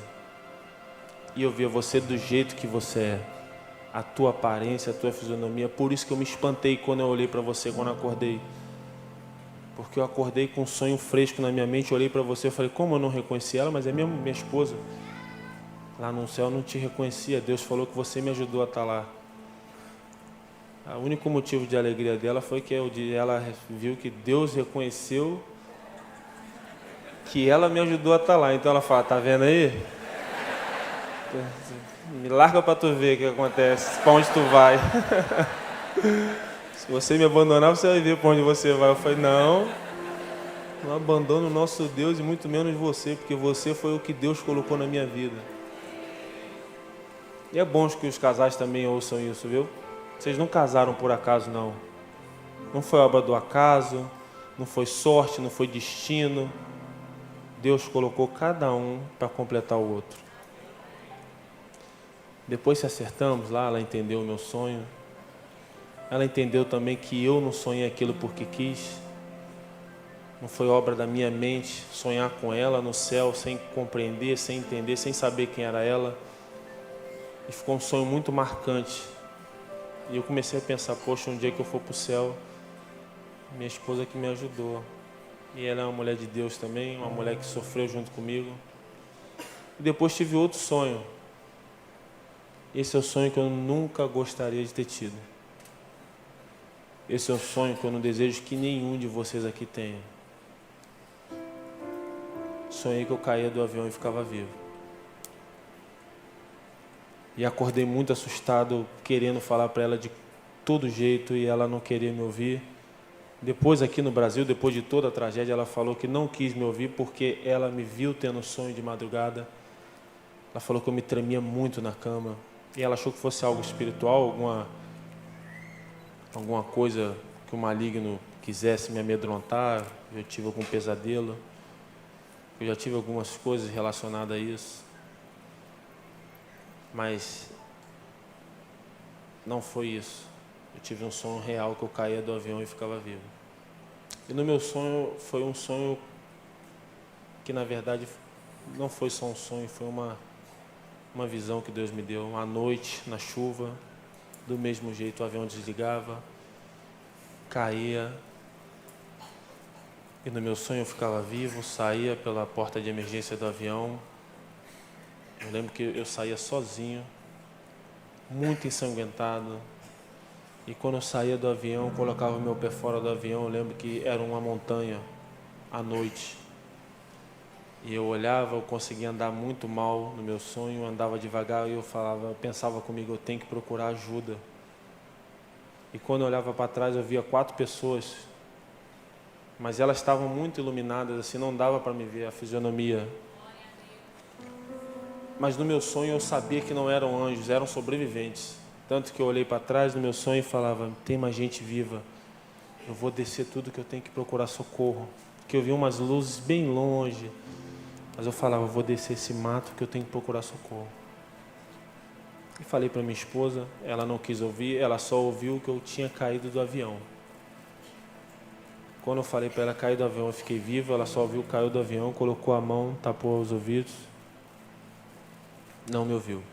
E eu via você do jeito que você é. A tua aparência, a tua fisionomia. Por isso que eu me espantei quando eu olhei para você, quando eu acordei. Porque eu acordei com um sonho fresco na minha mente, eu olhei para você e falei, como eu não reconheci ela, mas é minha esposa. Lá no céu eu não te reconhecia, Deus falou que você me ajudou a estar lá. O único motivo de alegria dela foi que ela viu que Deus reconheceu que ela me ajudou a estar lá. Então ela fala, tá vendo aí? Me larga para tu ver o que acontece, para onde tu vai. Se você me abandonar, você vai ver para onde você vai. Eu falei, não abandono o nosso Deus e muito menos você, porque você foi o que Deus colocou na minha vida. E é bom que os casais também ouçam isso, viu? Vocês não casaram por acaso, não. Não foi obra do acaso, não foi sorte, não foi destino. Deus colocou cada um para completar o outro. Depois se acertamos lá, ela entendeu o meu sonho. Ela entendeu também que eu não sonhei aquilo porque quis. Não foi obra da minha mente sonhar com ela no céu, sem compreender, sem entender, sem saber quem era ela. E ficou um sonho muito marcante. E eu comecei a pensar, poxa, um dia que eu for para o céu, minha esposa que me ajudou. E ela é uma mulher de Deus também, uma mulher que sofreu junto comigo. E depois tive outro sonho. Esse é o sonho que eu nunca gostaria de ter tido. Esse é o sonho que eu não desejo que nenhum de vocês aqui tenha. Sonhei que eu caía do avião e ficava vivo. E acordei muito assustado, querendo falar para ela de todo jeito e ela não queria me ouvir. Depois aqui no Brasil, depois de toda a tragédia, ela falou que não quis me ouvir porque ela me viu tendo sonho de madrugada. Ela falou que eu me tremia muito na cama. E ela achou que fosse algo espiritual, alguma coisa que o maligno quisesse me amedrontar. Eu tive algum pesadelo. Eu já tive algumas coisas relacionadas a isso. Mas não foi isso. Eu tive um sonho real que eu caía do avião e ficava vivo. E no meu sonho, foi um sonho que na verdade não foi só um sonho, foi uma visão que Deus me deu. À noite, na chuva, do mesmo jeito o avião desligava, caía. E no meu sonho eu ficava vivo, saía pela porta de emergência do avião. Eu lembro que eu saía sozinho, muito ensanguentado. E quando eu saía do avião, colocava o meu pé fora do avião, eu lembro que era uma montanha à noite. E eu olhava, eu conseguia andar muito mal no meu sonho, andava devagar e eu pensava comigo, eu tenho que procurar ajuda. E quando eu olhava para trás, eu via 4 pessoas, mas elas estavam muito iluminadas, assim, não dava para me ver a fisionomia. Mas no meu sonho eu sabia que não eram anjos, eram sobreviventes. Tanto que eu olhei para trás no meu sonho e falava, tem mais gente viva, eu vou descer tudo que eu tenho que procurar socorro. Porque eu vi umas luzes bem longe, mas eu falava, eu vou descer esse mato que eu tenho que procurar socorro. E falei para minha esposa, ela não quis ouvir, ela só ouviu que eu tinha caído do avião. Quando eu falei para ela cair do avião, eu fiquei vivo, ela só ouviu, caiu do avião, colocou a mão, tapou os ouvidos, não me ouviu.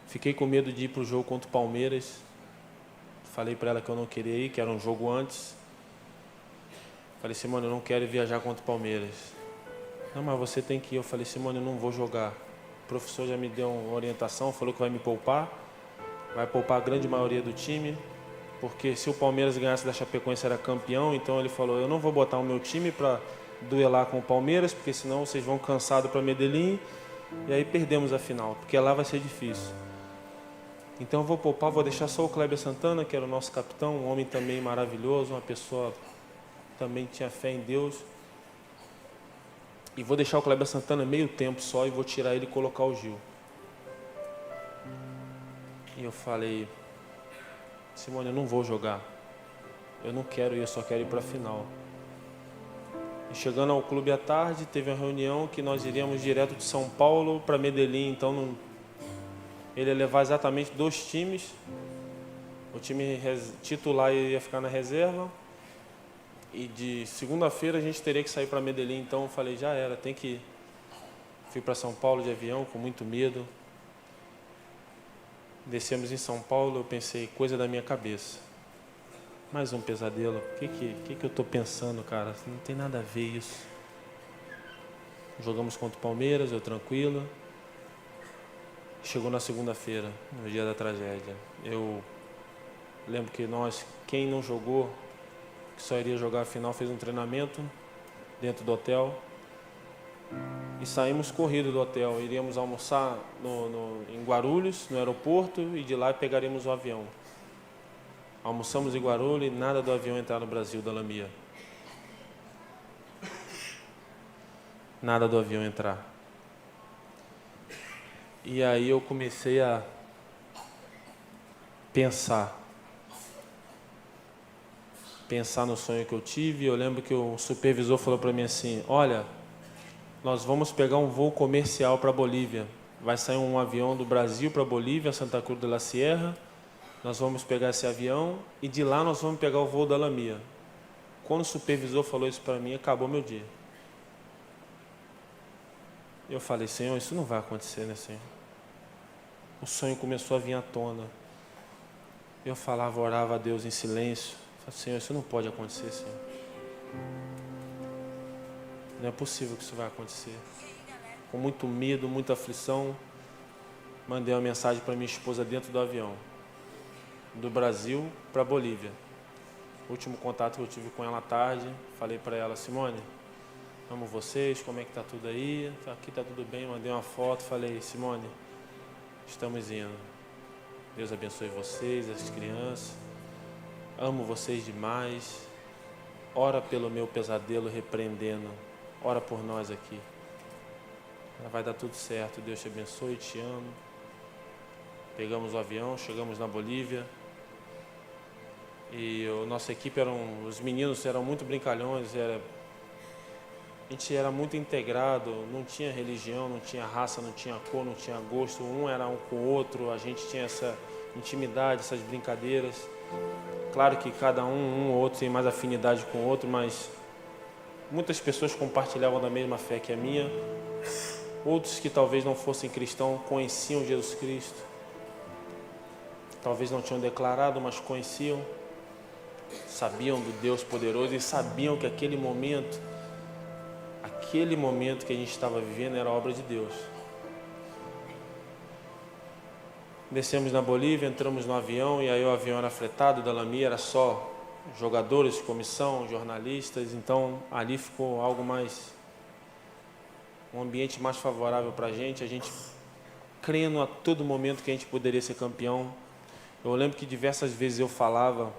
Fiquei com medo de ir para o jogo contra o Palmeiras. Falei para ela que eu não queria ir, que era um jogo antes. Falei, Simone, eu não quero viajar contra o Palmeiras. Não, mas você tem que ir. Eu falei, Simone, eu não vou jogar. O professor já me deu uma orientação, falou que vai me poupar. Vai poupar a grande maioria do time. Porque se o Palmeiras ganhasse da Chapecoense era campeão, então ele falou, eu não vou botar o meu time para duelar com o Palmeiras, porque senão vocês vão cansados para Medellín. E aí perdemos a final, porque lá vai ser difícil. Então eu vou poupar, vou deixar só o Kleber Santana, que era o nosso capitão, um homem também maravilhoso, uma pessoa que também tinha fé em Deus. E vou deixar o Kleber Santana meio tempo só e vou tirar ele e colocar o Gil. E eu falei, Simone, eu não vou jogar. Eu não quero ir, eu só quero ir para a final. E chegando ao clube à tarde, teve uma reunião que nós iríamos direto de São Paulo para Medellín, então ele ia levar exatamente 2 times. O time titular ia ficar na reserva. E de segunda-feira a gente teria que sair para Medellín. Então eu falei, já era, tem que ir. Fui para São Paulo de avião com muito medo. Descemos em São Paulo, eu pensei, coisa da minha cabeça. Mais um pesadelo. O que eu estou pensando, cara? Não tem nada a ver isso. Jogamos contra o Palmeiras, eu tranquilo. Chegou na segunda-feira, no dia da tragédia. Eu lembro que quem não jogou, que só iria jogar a final, fez um treinamento dentro do hotel. E saímos corrido do hotel. Iríamos almoçar em Guarulhos, no aeroporto, e de lá pegaríamos o avião. Almoçamos em Guarulhos e nada do avião entrar no Brasil, da Lamia. Nada do avião entrar. E aí eu comecei a pensar no sonho que eu tive. Eu lembro que o supervisor falou para mim assim, olha, nós vamos pegar um voo comercial para Bolívia. Vai sair um avião do Brasil para Bolívia, Santa Cruz de la Sierra. Nós vamos pegar esse avião e de lá nós vamos pegar o voo da Lamia. Quando o supervisor falou isso para mim, acabou meu dia. Eu falei, Senhor, isso não vai acontecer, né, Senhor? O sonho começou a vir à tona. Eu falava, orava a Deus em silêncio. Falei, Senhor, isso não pode acontecer, Senhor. Não é possível que isso vai acontecer. Com muito medo, muita aflição, mandei uma mensagem para minha esposa dentro do avião. Do Brasil para Bolívia. O último contato que eu tive com ela à tarde, falei para ela, Simone, amo vocês, como é que tá tudo aí? Aqui tá tudo bem, mandei uma foto, falei, Simone, estamos indo. Deus abençoe vocês, as crianças. Amo vocês demais. Ora pelo meu pesadelo repreendendo. Ora por nós aqui. Vai dar tudo certo. Deus te abençoe, te amo. Pegamos o avião, chegamos na Bolívia. E a nossa equipe os meninos eram muito brincalhões, a gente era muito integrado, não tinha religião, não tinha raça, não tinha cor, não tinha gosto, um era um com o outro, a gente tinha essa intimidade, essas brincadeiras. Claro que cada um ou outro tem mais afinidade com o outro, mas muitas pessoas compartilhavam da mesma fé que a minha. Outros que talvez não fossem cristãos conheciam Jesus Cristo. Talvez não tinham declarado, mas conheciam. Sabiam do Deus poderoso e sabiam que aquele momento que a gente estava vivendo era obra de Deus. Descemos na Bolívia, entramos no avião e aí o avião era fretado, da Lami era só jogadores, comissão, jornalistas, então ali ficou um ambiente mais favorável para a gente crendo a todo momento que a gente poderia ser campeão. Eu lembro que diversas vezes eu falava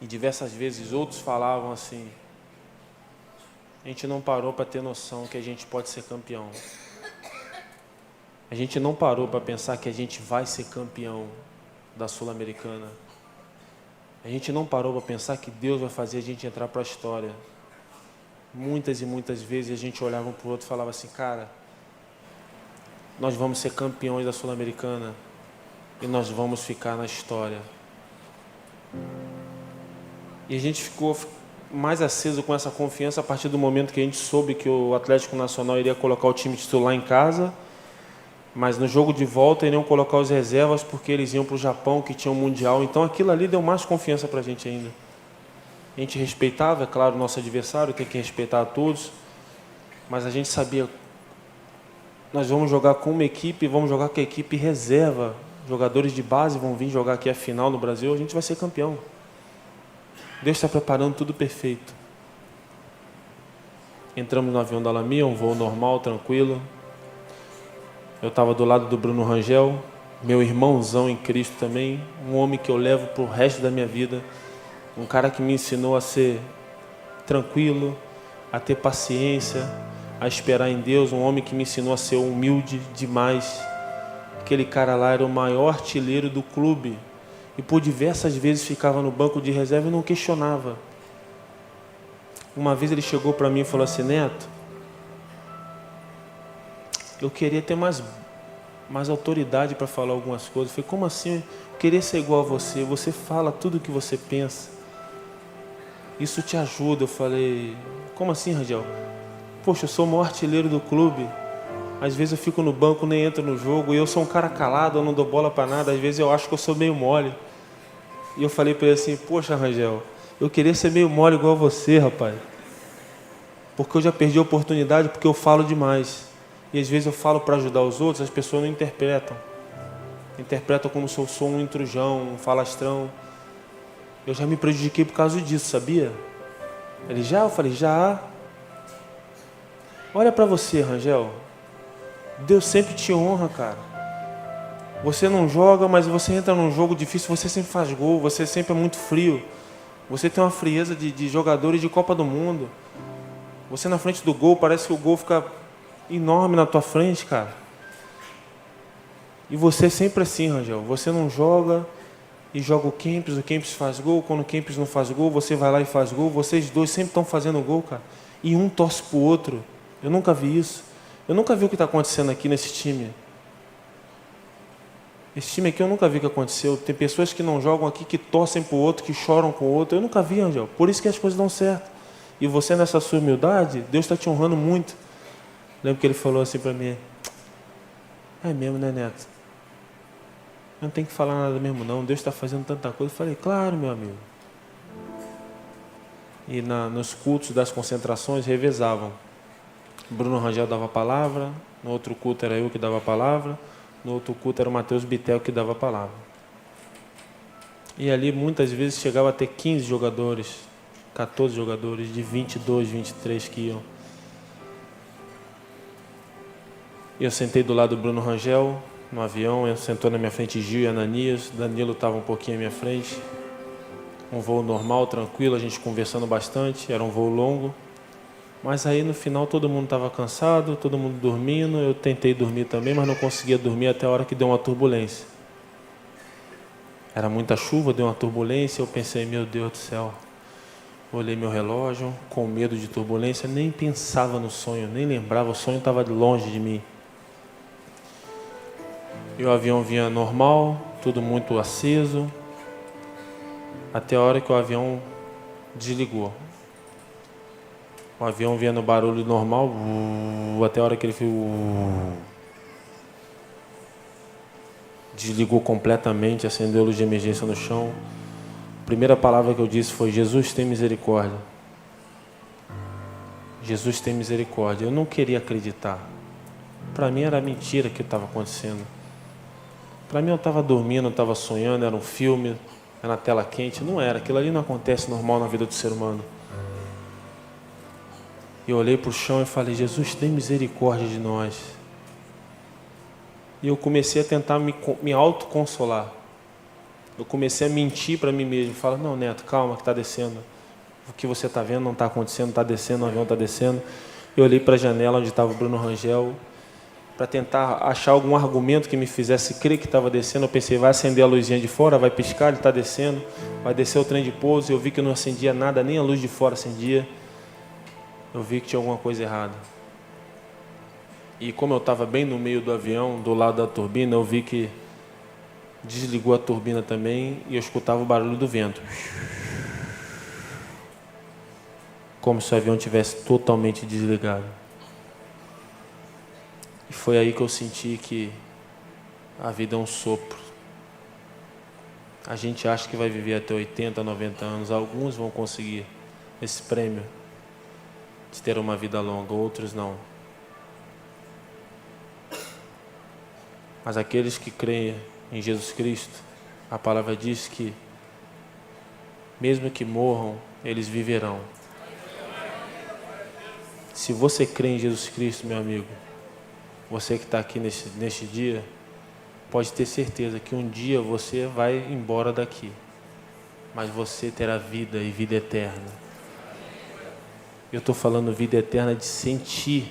e diversas vezes outros falavam assim, a gente não parou para ter noção que a gente pode ser campeão. A gente não parou para pensar que a gente vai ser campeão da Sul-Americana. A gente não parou para pensar que Deus vai fazer a gente entrar para a história. Muitas e muitas vezes a gente olhava um para o outro e falava assim, cara, nós vamos ser campeões da Sul-Americana e nós vamos ficar na história. E a gente ficou mais aceso com essa confiança a partir do momento que a gente soube que o Atlético Nacional iria colocar o time titular em casa, mas no jogo de volta iriam colocar os reservas porque eles iam para o Japão, que tinha um Mundial. Então aquilo ali deu mais confiança para a gente ainda. A gente respeitava, é claro, o nosso adversário, tem que respeitar a todos, mas a gente sabia, nós vamos jogar com uma equipe, vamos jogar com a equipe reserva, jogadores de base vão vir jogar aqui a final no Brasil, a gente vai ser campeão. Deus está preparando tudo perfeito. Entramos no avião da Lami, um voo normal, tranquilo. Eu estava do lado do Bruno Rangel, meu irmãozão em Cristo também, um homem que eu levo para o resto da minha vida, um cara que me ensinou a ser tranquilo, a ter paciência, a esperar em Deus, um homem que me ensinou a ser humilde demais. Aquele cara lá era o maior artilheiro do clube e por diversas vezes ficava no banco de reserva e não questionava. Uma vez ele chegou para mim e falou assim, Neto, eu queria ter mais autoridade para falar algumas coisas. Eu falei, como assim? Eu queria ser igual a você. Você fala tudo o que você pensa. Isso te ajuda. Eu falei, como assim, Rangel? Poxa, eu sou o maior artilheiro do clube. Às vezes eu fico no banco, nem entro no jogo. E eu sou um cara calado, eu não dou bola para nada. Às vezes eu acho que eu sou meio mole. E eu falei para ele assim, poxa, Rangel, eu queria ser meio mole igual a você, rapaz. Porque eu já perdi a oportunidade, porque eu falo demais. E às vezes eu falo para ajudar os outros, as pessoas não interpretam. Interpretam como se eu sou um intrujão, um falastrão. Eu já me prejudiquei por causa disso, sabia? Ele já? Eu falei, já. Olha para você, Rangel. Deus sempre te honra, cara. Você não joga, mas você entra num jogo difícil, você sempre faz gol, você sempre é muito frio. Você tem uma frieza de jogadores de Copa do Mundo. Você na frente do gol, parece que o gol fica enorme na tua frente, cara. E você é sempre assim, Rangel. Você não joga e joga o Kempis faz gol. Quando o Kempis não faz gol, você vai lá e faz gol. Vocês dois sempre estão fazendo gol, cara. E um torce pro outro. Eu nunca vi isso. Eu nunca vi o que está acontecendo aqui nesse time. Esse time aqui eu nunca vi que aconteceu. Tem pessoas que não jogam aqui, que torcem para o outro, que choram com o outro. Eu nunca vi, Angel. Por isso que as coisas dão certo. E você, nessa sua humildade, Deus está te honrando muito. Lembro que ele falou assim para mim: é mesmo, né, Neto? Eu não tenho que falar nada mesmo, não. Deus está fazendo tanta coisa. Eu falei: claro, meu amigo. E nos cultos das concentrações revezavam. Bruno Rangel dava a palavra, no outro culto era eu que dava a palavra, no outro culto era o Matheus Bitel que dava a palavra. E ali muitas vezes chegava a ter 15 jogadores, 14 jogadores, de 22, 23 que iam. E eu sentei do lado do Bruno Rangel, no avião, ele sentou na minha frente Gil e Ananias, Danilo estava um pouquinho à minha frente. Um voo normal, tranquilo, a gente conversando bastante, era um voo longo. Mas aí no final todo mundo estava cansado, todo mundo dormindo, eu tentei dormir também, mas não conseguia dormir até a hora que deu uma turbulência. Era muita chuva, deu uma turbulência, eu pensei: meu Deus do céu. Olhei meu relógio, com medo de turbulência, nem pensava no sonho, nem lembrava, o sonho estava longe de mim. E o avião vinha normal, tudo muito aceso, até a hora que o avião desligou. O avião vinha no barulho normal, até a hora que ele fez, desligou completamente, acendeu a luz de emergência no chão. A primeira palavra que eu disse foi: Jesus, tem misericórdia. Jesus, tem misericórdia. Eu não queria acreditar. Para mim era mentira que estava acontecendo. Para mim eu estava dormindo, eu estava sonhando, era um filme, era na tela quente. Não era, aquilo ali não acontece normal na vida do ser humano. Eu olhei para o chão e falei: Jesus, tem misericórdia de nós. E eu comecei a tentar me autoconsolar. Eu comecei a mentir para mim mesmo. Falar: não, Neto, calma que está descendo. O que você está vendo não está acontecendo, está descendo, o avião está descendo. Eu olhei para a janela onde estava o Bruno Rangel, para tentar achar algum argumento que me fizesse crer que estava descendo. Eu pensei: vai acender a luzinha de fora, vai piscar, ele está descendo. Vai descer o trem de pouso. Eu vi que não acendia nada, nem a luz de fora acendia. Eu vi que tinha alguma coisa errada. E como eu estava bem no meio do avião, do lado da turbina, eu vi que desligou a turbina também e eu escutava o barulho do vento. Como se o avião tivesse totalmente desligado. E foi aí que eu senti que a vida é um sopro. A gente acha que vai viver até 80, 90 anos. Alguns vão conseguir esse prêmio de ter uma vida longa, outros não. Mas aqueles que creem em Jesus Cristo, a palavra diz que mesmo que morram, eles viverão. Se você crê em Jesus Cristo, meu amigo, você que está aqui neste dia, pode ter certeza que um dia você vai embora daqui, mas você terá vida e vida eterna. Eu estou falando vida eterna de sentir,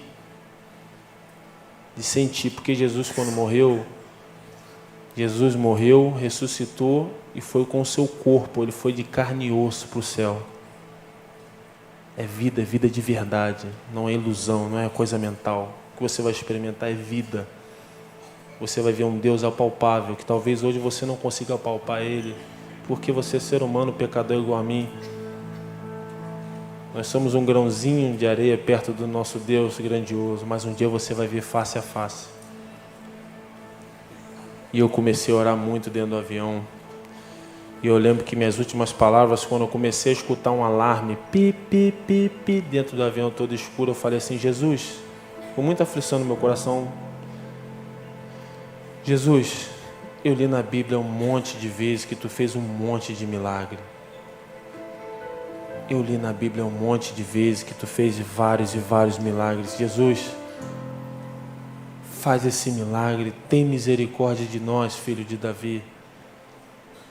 porque Jesus, quando morreu, Jesus morreu, ressuscitou e foi com o seu corpo, ele foi de carne e osso para o céu. É vida de verdade, não é ilusão, não é coisa mental. O que você vai experimentar é vida. Você vai ver um Deus apalpável, que talvez hoje você não consiga apalpar Ele, porque você é ser humano, pecador igual a mim. Nós somos um grãozinho de areia perto do nosso Deus grandioso, mas um dia você vai ver face a face. E eu comecei a orar muito dentro do avião. E eu lembro que minhas últimas palavras, quando eu comecei a escutar um alarme, pi, pi, pi, pi, dentro do avião todo escuro, eu falei assim: Jesus, com muita aflição no meu coração, Jesus, eu li na Bíblia um monte de vezes que Tu fez um monte de milagre. Eu li na Bíblia um monte de vezes que Tu fez vários e vários milagres. Jesus, faz esse milagre, tem misericórdia de nós, filho de Davi.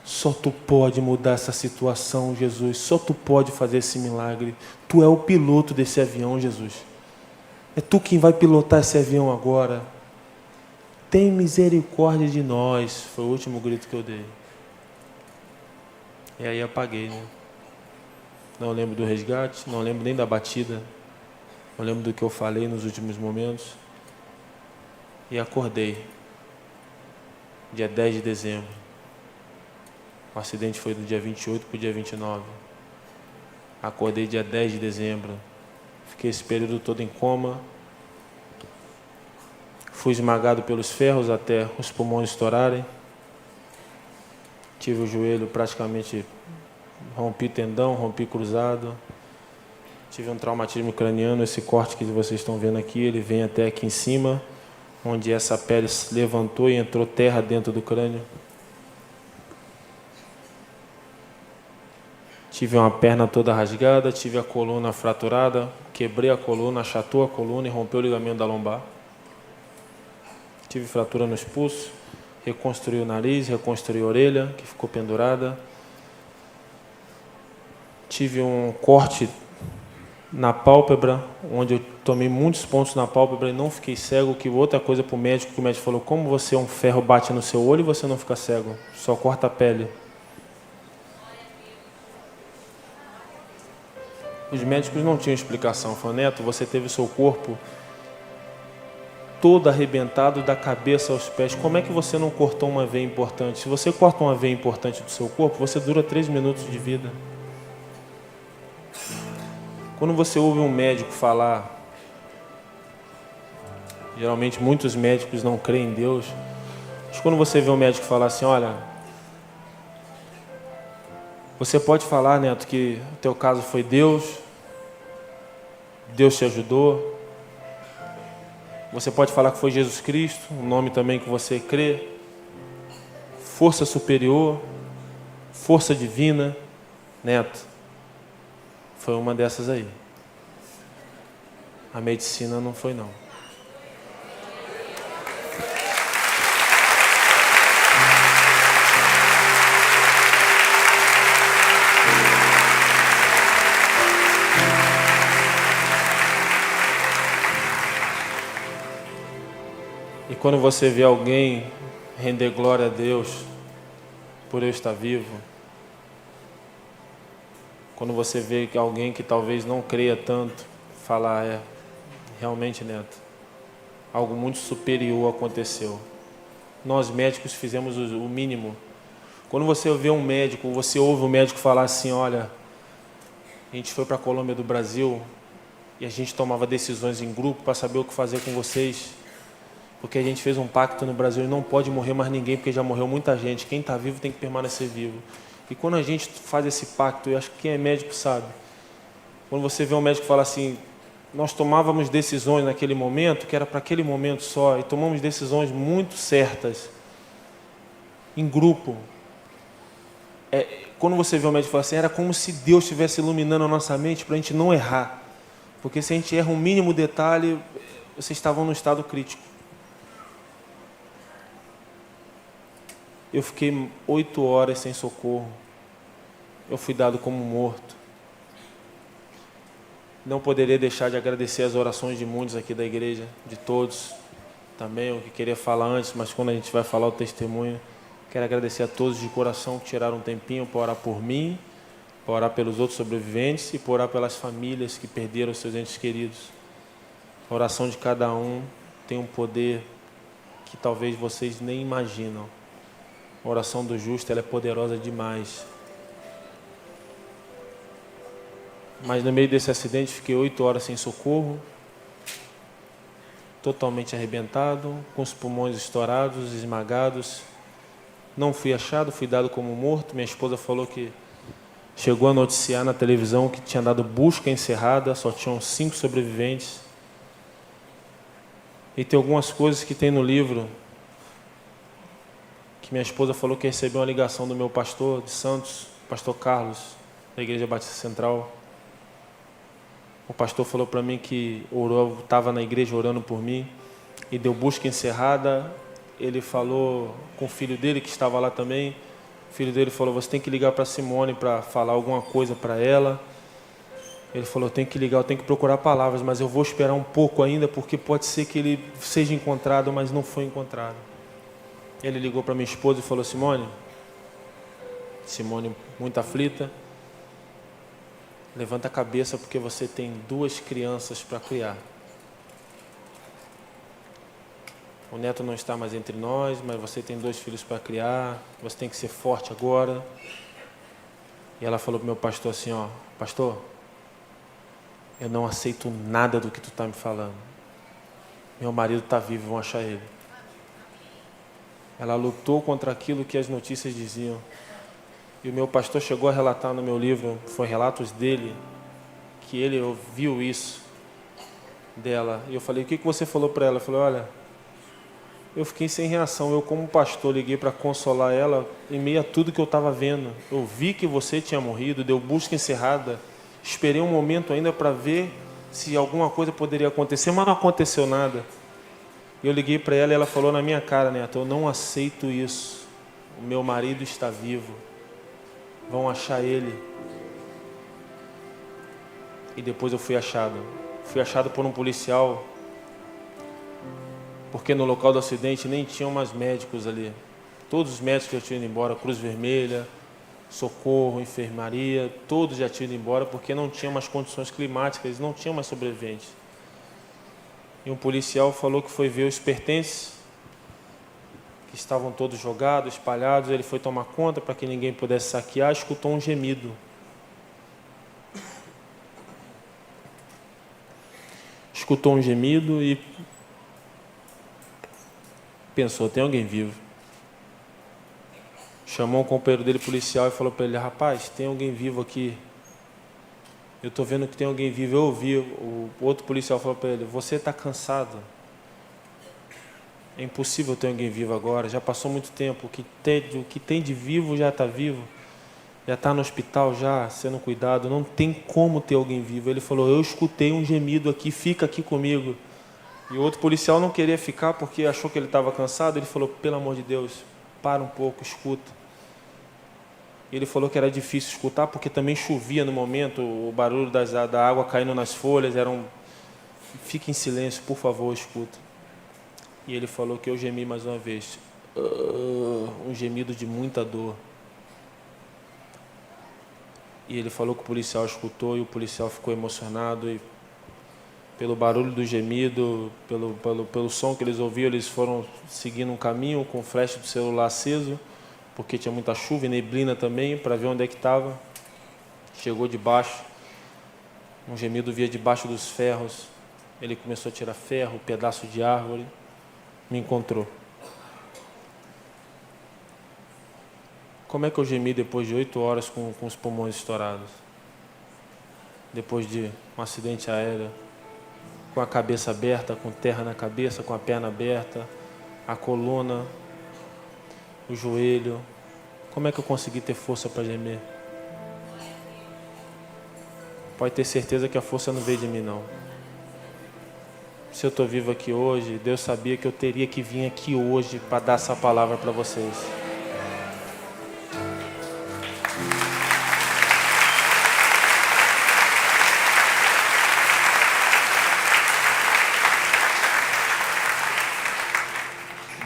Só Tu pode mudar essa situação, Jesus. Só Tu pode fazer esse milagre. Tu é o piloto desse avião, Jesus. É Tu quem vai pilotar esse avião agora. Tem misericórdia de nós. Foi o último grito que eu dei. E aí apaguei, né? Não lembro do resgate, não lembro nem da batida. Não lembro do que eu falei nos últimos momentos. E acordei. dia 10 de dezembro. O acidente foi do dia 28 para o dia 29. Acordei dia 10 de dezembro. Fiquei esse período todo em coma. Fui esmagado pelos ferros até os pulmões estourarem. Tive o joelho praticamente, rompi tendão, rompi cruzado. Tive um traumatismo craniano. Esse corte que vocês estão vendo aqui, ele vem até aqui em cima, onde essa pele se levantou e entrou terra dentro do crânio. Tive uma perna toda rasgada, tive a coluna fraturada, quebrei a coluna, achatou a coluna e rompeu o ligamento da lombar. Tive fratura nos pulsos, reconstruí o nariz, reconstruí a orelha, que ficou pendurada. Tive um corte na pálpebra, onde eu tomei muitos pontos na pálpebra e não fiquei cego, que outra coisa para o médico, que o médico falou, como você é um ferro bate no seu olho e você não fica cego, só corta a pele. Os médicos não tinham explicação. Falaram, Neto, você teve o seu corpo todo arrebentado da cabeça aos pés. Como é que você não cortou uma veia importante? Se você corta uma veia importante do seu corpo, você dura 3 minutos de vida. Quando você ouve um médico falar, geralmente muitos médicos não creem em Deus, mas quando você vê um médico falar assim, olha, você pode falar, Neto, que o teu caso foi Deus te ajudou. Você pode falar que foi Jesus Cristo, um nome também que você crê. Força superior, força divina. Neto, foi uma dessas aí. A medicina não foi, não. E quando você vê alguém render glória a Deus por eu estar vivo, quando você vê que alguém que talvez não creia tanto, falar, realmente, Neto, algo muito superior aconteceu. Nós médicos fizemos o mínimo. Quando você vê um médico, você ouve um médico falar assim, olha, a gente foi para a Colômbia do Brasil e a gente tomava decisões em grupo para saber o que fazer com vocês. Porque a gente fez um pacto no Brasil e não pode morrer mais ninguém, porque já morreu muita gente. Quem está vivo tem que permanecer vivo. E quando a gente faz esse pacto, eu acho que quem é médico sabe. Quando você vê um médico falar assim, nós tomávamos decisões naquele momento, que era para aquele momento só, e tomamos decisões muito certas, em grupo. Quando você vê um médico falar assim, era como se Deus estivesse iluminando a nossa mente para a gente não errar. Porque se a gente erra um mínimo detalhe, vocês estavam num estado crítico. Eu fiquei 8 horas sem socorro. Eu fui dado como morto. Não poderia deixar de agradecer as orações de muitos aqui da igreja, de todos. Também o que queria falar antes, mas quando a gente vai falar o testemunho, quero agradecer a todos de coração que tiraram um tempinho para orar por mim, para orar pelos outros sobreviventes e para orar pelas famílias que perderam seus entes queridos. A oração de cada um tem um poder que talvez vocês nem imaginam. A oração do justo, ela é poderosa demais. Mas no meio desse acidente, fiquei 8 horas sem socorro, totalmente arrebentado, com os pulmões estourados, esmagados. Não fui achado, fui dado como morto. Minha esposa falou que chegou a noticiar na televisão que tinha dado busca encerrada, só tinham 5 sobreviventes. E tem algumas coisas que tem no livro que minha esposa falou que recebeu uma ligação do meu pastor de Santos, pastor Carlos, da Igreja Batista Central. O pastor falou para mim que estava na igreja orando por mim e deu busca encerrada. Ele falou com o filho dele que estava lá também. O filho dele falou, você tem que ligar para Simone para falar alguma coisa para ela. Ele falou, eu tenho que ligar, eu tenho que procurar palavras, mas eu vou esperar um pouco ainda, porque pode ser que ele seja encontrado, mas não foi encontrado. Ele ligou para minha esposa e falou, Simone, muito aflita, levanta a cabeça porque você tem 2 crianças para criar. o Neto não está mais entre nós, mas você tem 2 filhos para criar, você tem que ser forte agora. E ela falou para o meu pastor assim, ó, pastor, eu não aceito nada do que tu está me falando. Meu marido está vivo, vão achar ele. Ela lutou contra aquilo que as notícias diziam. E o meu pastor chegou a relatar no meu livro, foi relatos dele, que ele ouviu isso dela. E eu falei, o que você falou para ela? Eu falei, olha, eu fiquei sem reação. Eu, como pastor, liguei para consolar ela em meio a tudo que eu estava vendo. Eu vi que você tinha morrido, deu busca encerrada. Esperei um momento ainda para ver se alguma coisa poderia acontecer, mas não aconteceu nada. Eu liguei para ela e ela falou na minha cara, Neto, eu não aceito isso. O meu marido está vivo. Vão achar ele. E depois eu fui achado. Fui achado por um policial, porque no local do acidente nem tinham mais médicos ali. Todos os médicos já tinham ido embora, Cruz Vermelha, Socorro, Enfermaria, todos já tinham ido embora porque não tinham mais condições climáticas, não tinham mais sobreviventes. E um policial falou que foi ver os pertences, que estavam todos jogados, espalhados. Ele foi tomar conta para que ninguém pudesse saquear, escutou um gemido. Escutou um gemido e pensou, tem alguém vivo. Chamou um companheiro dele, policial, e falou para ele, rapaz, tem alguém vivo aqui. Eu estou vendo que tem alguém vivo. Eu ouvi, o outro policial falou para ele, você está cansado. É impossível ter alguém vivo agora, já passou muito tempo. O que tem de vivo já está vivo. Já está no hospital, já sendo cuidado. Não tem como ter alguém vivo. Ele falou, eu escutei um gemido aqui, fica aqui comigo. E o outro policial não queria ficar porque achou que ele estava cansado. Ele falou, pelo amor de Deus, para um pouco, escuta. Ele falou que era difícil escutar porque também chovia no momento, o barulho da água caindo nas folhas, fique em silêncio, por favor, escuta. E ele falou que eu gemi mais uma vez, um gemido de muita dor. E ele falou que o policial escutou e o policial ficou emocionado e pelo barulho do gemido, pelo som que eles ouviam, eles foram seguindo um caminho com o flash do celular aceso, porque tinha muita chuva e neblina também, para ver onde é que estava. Chegou debaixo, um gemido via debaixo dos ferros. Ele começou a tirar ferro, pedaço de árvore, me encontrou. Como é que eu gemi depois de 8 horas com os pulmões estourados? Depois de um acidente aéreo, com a cabeça aberta, com terra na cabeça, com a perna aberta, a coluna, o joelho. Como é que eu consegui ter força para gemer? Pode ter certeza que a força não veio de mim, não. Se eu estou vivo aqui hoje, Deus sabia que eu teria que vir aqui hoje para dar essa palavra para vocês.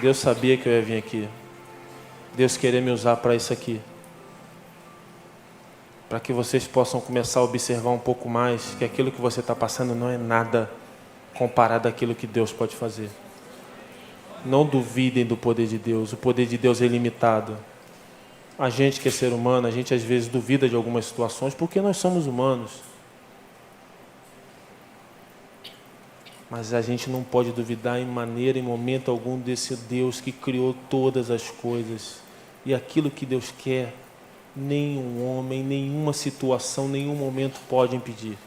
Deus sabia que eu ia vir aqui. Deus queria me usar para isso aqui. Para que vocês possam começar a observar um pouco mais que aquilo que você está passando não é nada comparado àquilo que Deus pode fazer. Não duvidem do poder de Deus. O poder de Deus é ilimitado. A gente que é ser humano, a gente às vezes duvida de algumas situações porque nós somos humanos. Mas a gente não pode duvidar em maneira, em momento algum, desse Deus que criou todas as coisas. E aquilo que Deus quer, nenhum homem, nenhuma situação, nenhum momento pode impedir.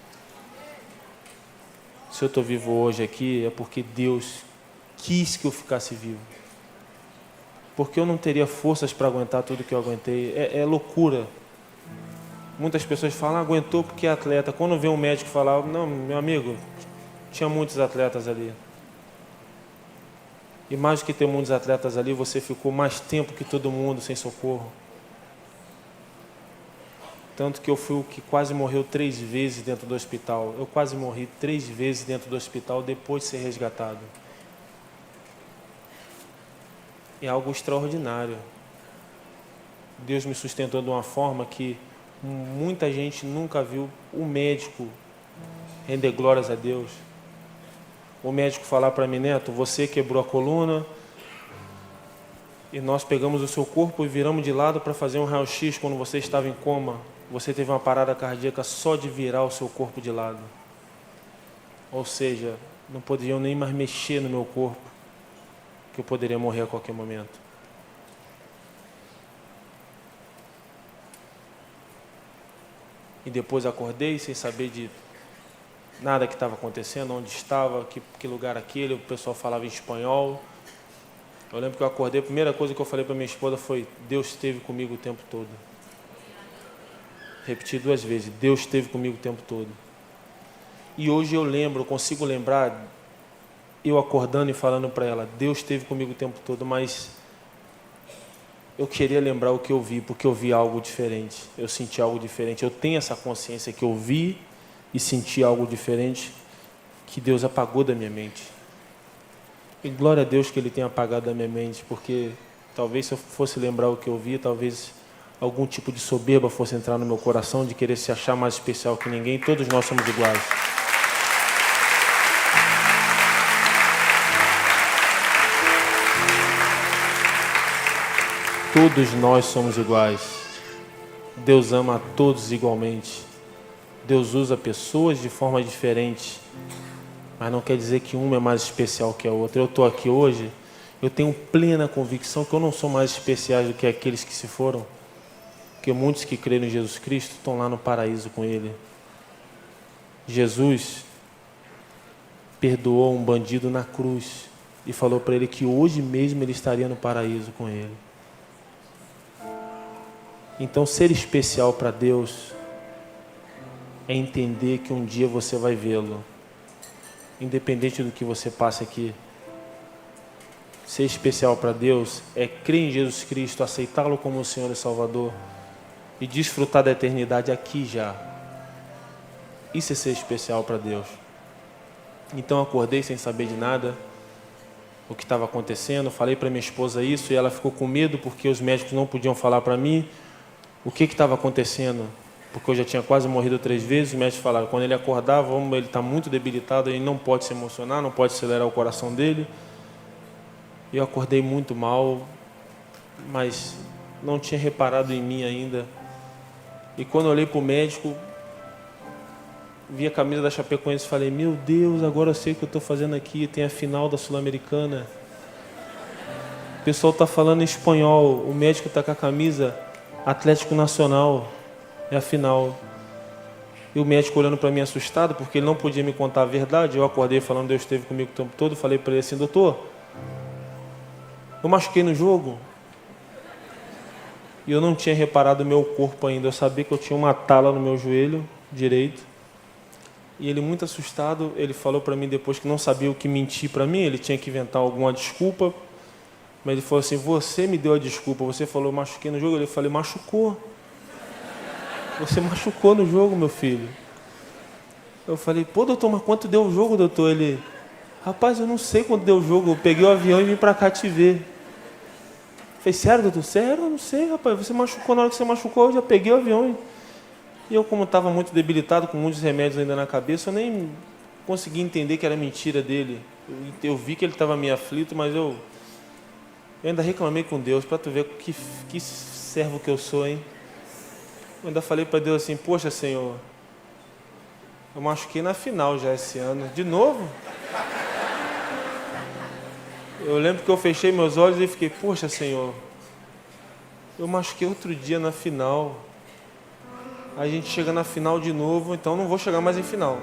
Se eu estou vivo hoje aqui, é porque Deus quis que eu ficasse vivo. Porque eu não teria forças para aguentar tudo que eu aguentei. É loucura. Muitas pessoas falam, aguentou porque é atleta. Quando vem um médico falar, não, meu amigo, tinha muitos atletas ali. E mais do que ter muitos atletas ali, você ficou mais tempo que todo mundo sem socorro. Tanto que eu fui o que quase morreu 3 vezes dentro do hospital. Eu quase morri 3 vezes dentro do hospital depois de ser resgatado. É algo extraordinário. Deus me sustentou de uma forma que muita gente nunca viu o médico render glórias a Deus. o médico falar para mim, Neto, você quebrou a coluna e nós pegamos o seu corpo e viramos de lado para fazer um raio-x quando você estava em coma. Você teve uma parada cardíaca só de virar o seu corpo de lado. Ou seja, não poderiam nem mais mexer no meu corpo, que eu poderia morrer a qualquer momento. E depois acordei sem saber de nada que estava acontecendo, onde estava, que lugar aquele, o pessoal falava em espanhol. Eu lembro que eu acordei, a primeira coisa que eu falei para minha esposa foi, Deus esteve comigo o tempo todo. Repeti 2 vezes, Deus esteve comigo o tempo todo. E hoje eu lembro, eu consigo lembrar, eu acordando e falando para ela, Deus esteve comigo o tempo todo, mas eu queria lembrar o que eu vi, porque eu vi algo diferente, eu senti algo diferente. Eu tenho essa consciência que eu vi e senti algo diferente, que Deus apagou da minha mente. E glória a Deus que Ele tenha apagado da minha mente, porque talvez se eu fosse lembrar o que eu vi, talvez algum tipo de soberba fosse entrar no meu coração, de querer se achar mais especial que ninguém. Todos nós somos iguais. Todos nós somos iguais. Deus ama a todos igualmente. Deus usa pessoas de forma diferente, mas não quer dizer que uma é mais especial que a outra. Eu estou aqui hoje, eu tenho plena convicção que eu não sou mais especial do que aqueles que se foram, porque muitos que creram em Jesus Cristo estão lá no paraíso com Ele. Jesus perdoou um bandido na cruz e falou para ele que hoje mesmo ele estaria no paraíso com Ele. Então, ser especial para Deus é entender que um dia você vai vê-lo, independente do que você passe aqui. Ser especial para Deus é crer em Jesus Cristo, aceitá-lo como o Senhor e Salvador e desfrutar da eternidade aqui já. Isso é ser especial para Deus. Então, acordei sem saber de nada, o que estava acontecendo, falei para minha esposa isso e ela ficou com medo porque os médicos não podiam falar para mim o que estava acontecendo, porque eu já tinha quase morrido 3 vezes. Os médicos falaram, quando ele acordar, ele está muito debilitado, ele não pode se emocionar, não pode acelerar o coração dele. Eu acordei muito mal, mas não tinha reparado em mim ainda. E quando eu olhei para o médico, vi a camisa da Chapecoense e falei, meu Deus, agora eu sei o que eu estou fazendo aqui, tem a final da Sul-Americana. O pessoal está falando em espanhol, o médico está com a camisa Atlético Nacional, é a final. E o médico olhando para mim assustado, porque ele não podia me contar a verdade. Eu acordei falando, Deus esteve comigo o tempo todo. Falei para ele assim, doutor, eu machuquei no jogo. E eu não tinha reparado o meu corpo ainda. Eu sabia que eu tinha uma tala no meu joelho direito. E ele, muito assustado, ele falou para mim depois que não sabia o que mentir para mim. Ele tinha que inventar alguma desculpa. Mas ele falou assim, você me deu a desculpa. Você falou, eu machuquei no jogo. Eu falei, machucou. Você machucou no jogo, meu filho. Eu falei, pô, doutor, mas quanto deu o jogo, doutor? Ele, rapaz, eu não sei quanto deu o jogo. Eu peguei o avião e vim para cá te ver. Eu falei, sério, doutor? Sério? Eu não sei, rapaz. Você machucou, na hora que você machucou, eu já peguei o avião. E eu, como estava muito debilitado, com muitos remédios ainda na cabeça, eu nem consegui entender que era mentira dele. Eu vi que ele estava meio aflito, mas eu ainda reclamei com Deus, para tu ver que servo que eu sou, hein? Eu ainda falei para Deus assim, poxa, Senhor, eu machuquei na final já esse ano. De novo? Eu lembro que eu fechei meus olhos e fiquei, poxa, Senhor, eu machuquei outro dia na final. A gente chega na final de novo, então não vou chegar mais em final.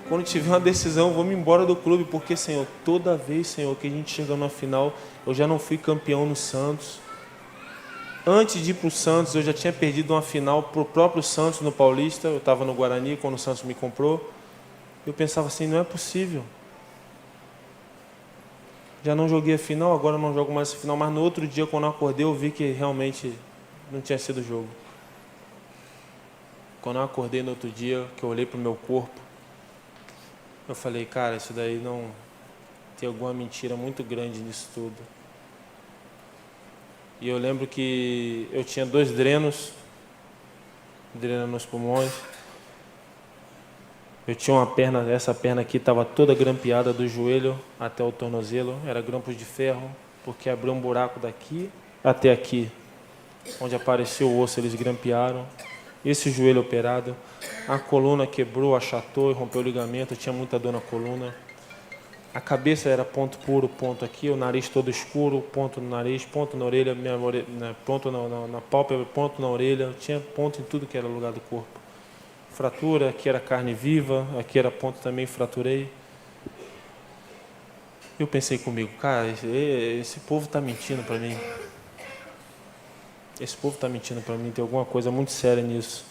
Quando tiver uma decisão, eu vou me embora do clube, porque, Senhor, toda vez, Senhor, que a gente chega na final, eu já não fui campeão no Santos. Antes de ir para o Santos, eu já tinha perdido uma final para o próprio Santos no Paulista. Eu estava no Guarani quando o Santos me comprou. Eu pensava assim, não é possível. Já não joguei a final, agora não jogo mais a final. Mas no outro dia, quando eu acordei, eu vi que realmente não tinha sido o jogo. Quando eu acordei no outro dia, que eu olhei para o meu corpo, eu falei, cara, isso daí não... Tem alguma mentira muito grande nisso tudo. E eu lembro que eu tinha 2 drenos nos pulmões. Eu tinha uma perna, essa perna aqui estava toda grampeada do joelho até o tornozelo, era grampos de ferro, porque abriu um buraco daqui até aqui, onde apareceu o osso, eles grampearam. Esse joelho operado, a coluna quebrou, achatou e rompeu o ligamento, eu tinha muita dor na coluna. A cabeça era ponto puro, ponto aqui, o nariz todo escuro, ponto no nariz, ponto na orelha, ponto na pálpebra, ponto na orelha, eu tinha ponto em tudo que era lugar do corpo. Fratura, aqui era carne viva, aqui era ponto também, fraturei. Eu pensei comigo, cara, esse povo está mentindo para mim. Esse povo está mentindo para mim, tem alguma coisa muito séria nisso.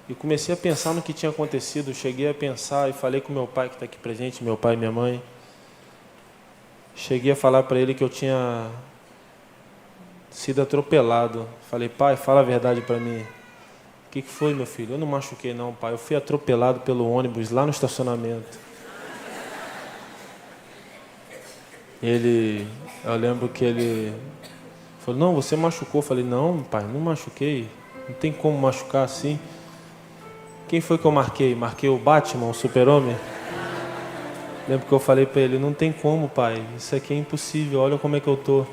E comecei a pensar no que tinha acontecido, cheguei a pensar e falei com meu pai que está aqui presente, meu pai e minha mãe. Cheguei a falar para ele que eu tinha sido atropelado. Falei, pai, fala a verdade para mim. O que foi, meu filho? Eu não machuquei não, pai. Eu fui atropelado pelo ônibus lá no estacionamento. Eu lembro que ele falou, não, você machucou. Eu falei, não, pai, não machuquei. Não tem como machucar assim. Quem foi que eu marquei? Marquei o Batman, o Super-Homem? Lembro que eu falei para ele, não tem como, pai. Isso aqui é impossível, olha como é que eu tô.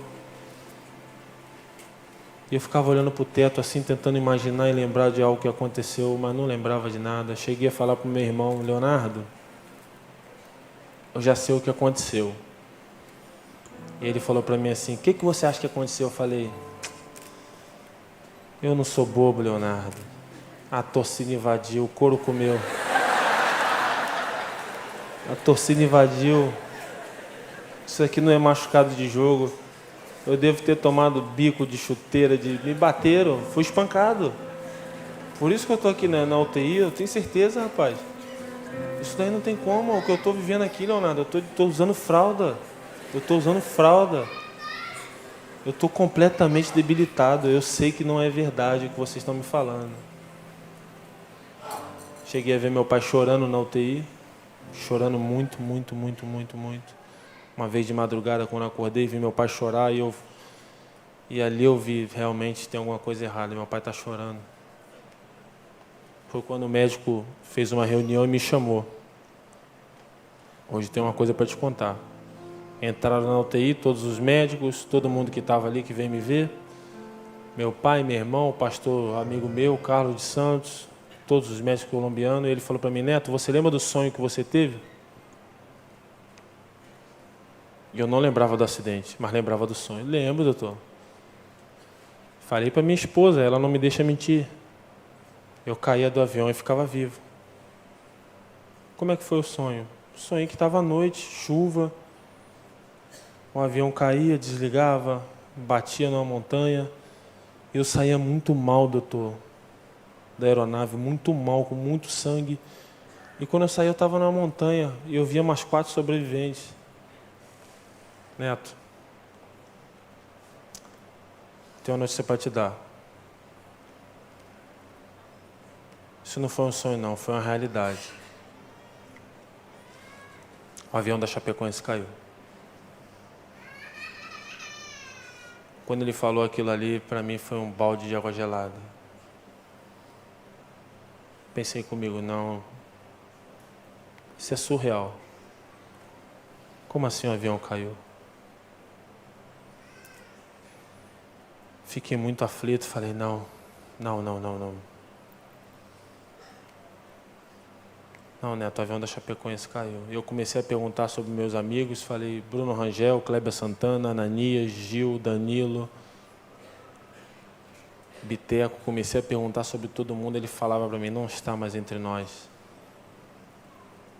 E eu ficava olhando para o teto assim, tentando imaginar e lembrar de algo que aconteceu, mas não lembrava de nada. Cheguei a falar para o meu irmão, Leonardo, eu já sei o que aconteceu. E ele falou para mim assim, o que você acha que aconteceu? Eu falei, eu não sou bobo, Leonardo. A torcida invadiu, o couro comeu. A torcida invadiu. Isso aqui não é machucado de jogo. Eu devo ter tomado bico de chuteira, me bateram, fui espancado. Por isso que eu estou aqui na UTI, eu tenho certeza, rapaz. Isso daí não tem como, o que eu estou vivendo aqui, Leonardo, eu estou usando fralda. Eu estou usando fralda. Eu estou completamente debilitado, eu sei que não é verdade o que vocês estão me falando. Cheguei a ver meu pai chorando na UTI, chorando muito, muito, muito, muito, muito. Uma vez de madrugada, quando eu acordei, vi meu pai chorar e ali eu vi, realmente tem alguma coisa errada, meu pai está chorando. Foi quando o médico fez uma reunião e me chamou. Hoje tem uma coisa para te contar. Entraram na UTI todos os médicos, todo mundo que estava ali, que veio me ver. Meu pai, meu irmão, o pastor amigo meu, Carlos de Santos, todos os médicos colombianos. E ele falou para mim, Neto, você lembra do sonho que você teve? E eu não lembrava do acidente, mas lembrava do sonho. Lembro, doutor. Falei para minha esposa, ela não me deixa mentir. Eu caía do avião e ficava vivo. Como é que foi o sonho? Sonhei que estava à noite, chuva. O avião caía, desligava, batia numa montanha. Eu saía muito mal, doutor, da aeronave, muito mal, com muito sangue. E quando eu saí, eu estava numa montanha e eu via mais 4 sobreviventes. Neto, tenho uma notícia para te dar. Isso não foi um sonho não, foi uma realidade. O avião da Chapecoense caiu. Quando ele falou aquilo ali, para mim foi um balde de água gelada. Pensei comigo, não, isso é surreal. Como assim o avião caiu? Fiquei muito aflito, falei, não. Não, Neto, o avião da Chapecoense caiu. Eu comecei a perguntar sobre meus amigos, falei, Bruno Rangel, Kleber Santana, Ananias, Gil, Danilo, Biteco. Comecei a perguntar sobre todo mundo, ele falava para mim, não está mais entre nós.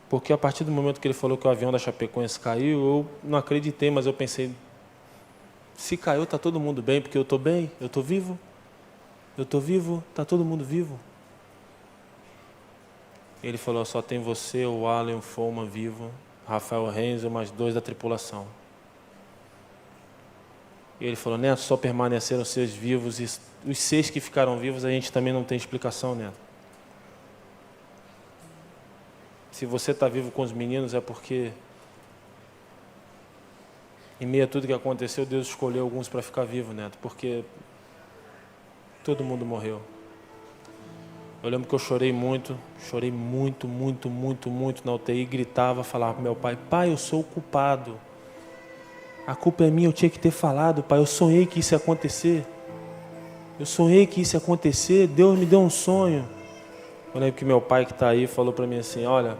Porque a partir do momento que ele falou que o avião da Chapecoense caiu, eu não acreditei, mas eu pensei, se caiu, está todo mundo bem, porque eu estou bem, eu estou vivo, está todo mundo vivo. Ele falou, só tem você, o Alan, o Fouma vivo, Rafael Renzo, mais 2 da tripulação. E ele falou, Neto, só permaneceram 6 vivos, e os 6 que ficaram vivos a gente também não tem explicação, Neto. Se você está vivo com os meninos é porque, em meio a tudo que aconteceu, Deus escolheu alguns para ficar vivo, Neto, porque todo mundo morreu. Eu lembro que eu chorei muito na UTI, gritava, falava pro meu pai, pai, eu sou o culpado. A culpa é minha, eu tinha que ter falado, pai, eu sonhei que isso ia acontecer. Deus me deu um sonho. Eu lembro que meu pai que está aí falou para mim assim, olha,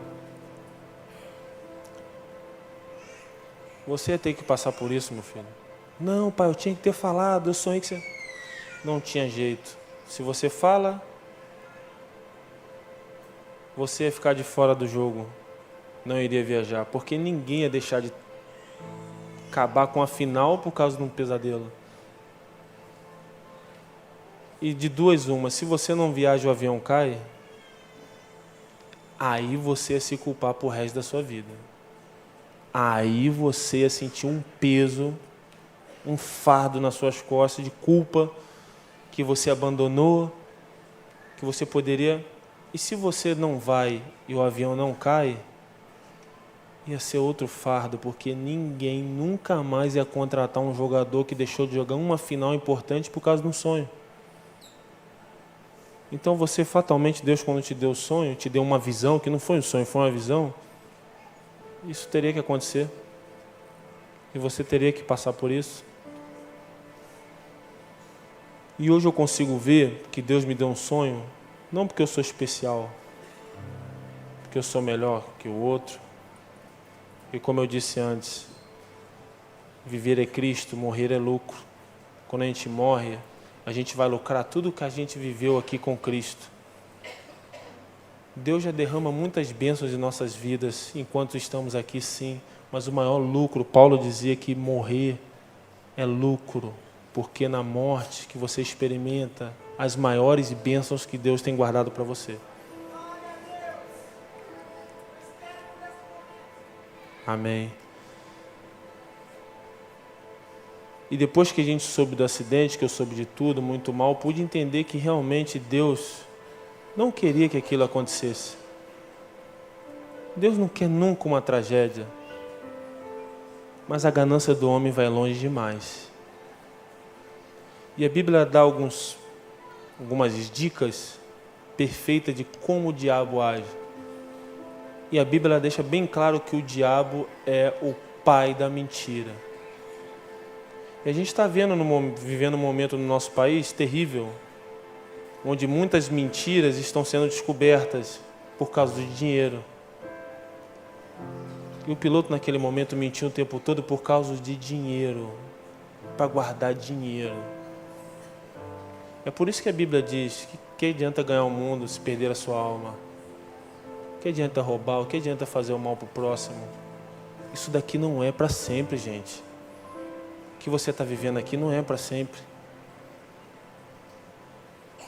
você ia ter que passar por isso, meu filho. Não, pai, eu tinha que ter falado, eu sonhei que você... Não tinha jeito. Se você fala, você ia ficar de fora do jogo. Não iria viajar, porque ninguém ia deixar de acabar com a final por causa de um pesadelo. E de duas uma, se você não viaja o avião cai, aí você ia se culpar pro resto da sua vida. Aí você ia sentir um peso, um fardo nas suas costas de culpa que você abandonou, que você poderia... E se você não vai e o avião não cai, ia ser outro fardo, porque ninguém nunca mais ia contratar um jogador que deixou de jogar uma final importante por causa de um sonho. Então você fatalmente, Deus quando te deu o sonho, te deu uma visão, que não foi um sonho, foi uma visão, isso teria que acontecer. E você teria que passar por isso. E hoje eu consigo ver que Deus me deu um sonho, não porque eu sou especial, porque eu sou melhor que o outro. E como eu disse antes, viver é Cristo, morrer é lucro. Quando a gente morre, a gente vai lucrar tudo que a gente viveu aqui com Cristo. Deus já derrama muitas bênçãos em nossas vidas enquanto estamos aqui, sim. Mas o maior lucro, Paulo dizia que morrer é lucro, porque na morte que você experimenta as maiores bênçãos que Deus tem guardado para você. Amém. E depois que a gente soube do acidente, que eu soube de tudo, muito mal, pude entender que realmente Deus não queria que aquilo acontecesse. Deus não quer nunca uma tragédia. Mas a ganância do homem vai longe demais. E a Bíblia dá algumas dicas perfeitas de como o diabo age. E a Bíblia deixa bem claro que o diabo é o pai da mentira. E a gente está vivendo um momento no nosso país terrível, onde muitas mentiras estão sendo descobertas por causa do dinheiro. E o piloto naquele momento mentiu o tempo todo por causa de dinheiro, para guardar dinheiro. É por isso que a Bíblia diz que adianta ganhar o mundo se perder a sua alma? Que adianta roubar? O que adianta fazer o mal para o próximo? Isso daqui não é para sempre, gente. O que você está vivendo aqui não é para sempre.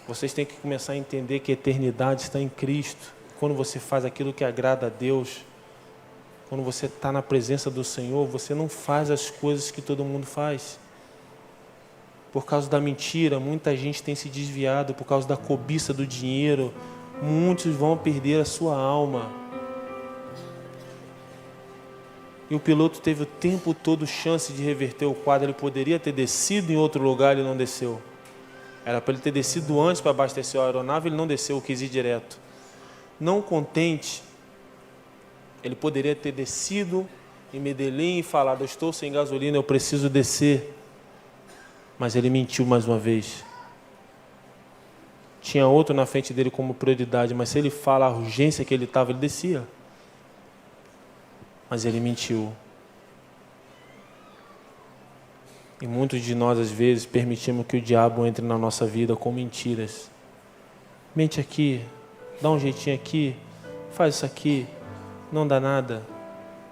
Vocês têm que começar a entender que a eternidade está em Cristo. Quando você faz aquilo que agrada a Deus, quando você está na presença do Senhor, você não faz as coisas que todo mundo faz. Por causa da mentira, muita gente tem se desviado, por causa da cobiça do dinheiro, muitos vão perder a sua alma. E o piloto teve o tempo todo chance de reverter o quadro, ele poderia ter descido em outro lugar, ele não desceu. Era para ele ter descido antes para abastecer a aeronave, ele não desceu, quis ir direto. Não contente, ele poderia ter descido em Medellín e falado, eu estou sem gasolina, eu preciso descer. Mas ele mentiu mais uma vez. Tinha outro na frente dele como prioridade, mas se ele fala a urgência que ele estava, ele descia. Mas ele mentiu. E muitos de nós, às vezes, permitimos que o diabo entre na nossa vida com mentiras. Mente aqui, dá um jeitinho aqui, faz isso aqui, não dá nada.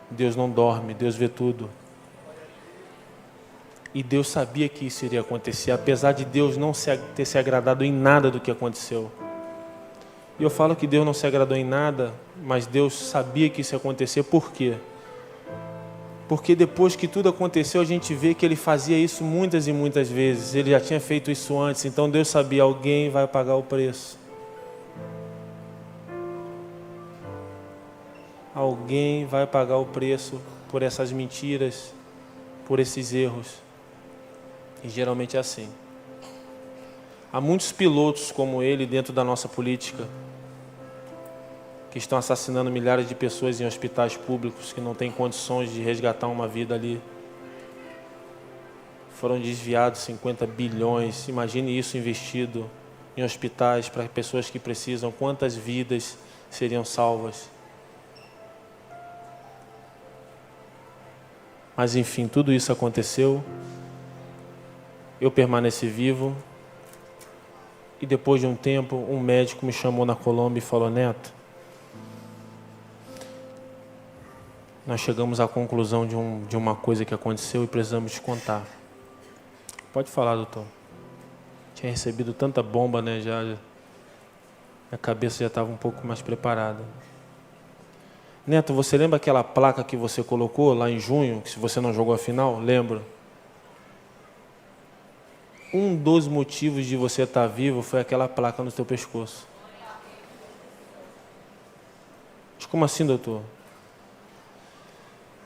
Deus não dorme, Deus vê tudo. E Deus sabia que isso iria acontecer, apesar de Deus não ter se agradado em nada do que aconteceu. E eu falo que Deus não se agradou em nada, mas Deus sabia que isso ia acontecer. Por quê? Porque depois que tudo aconteceu, a gente vê que Ele fazia isso muitas e muitas vezes. Ele já tinha feito isso antes, então Deus sabia, alguém vai pagar o preço. Alguém vai pagar o preço por essas mentiras, por esses erros. E geralmente é assim. Há muitos pilotos como ele dentro da nossa política que estão assassinando milhares de pessoas em hospitais públicos que não têm condições de resgatar uma vida ali. Foram desviados 50 bilhões. Imagine isso investido em hospitais para pessoas que precisam. Quantas vidas seriam salvas? Mas enfim, tudo isso aconteceu. Eu permaneci vivo. E depois de um tempo, um médico me chamou na Colômbia e falou: Neto, nós chegamos à conclusão de uma coisa que aconteceu e precisamos te contar. Pode falar, doutor. Tinha recebido tanta bomba, né? Minha cabeça já estava um pouco mais preparada. Neto, você lembra aquela placa que você colocou lá em junho, que se você não jogou a final? Lembro. Um dos motivos de você estar vivo foi aquela placa no seu pescoço. Mas como assim, doutor?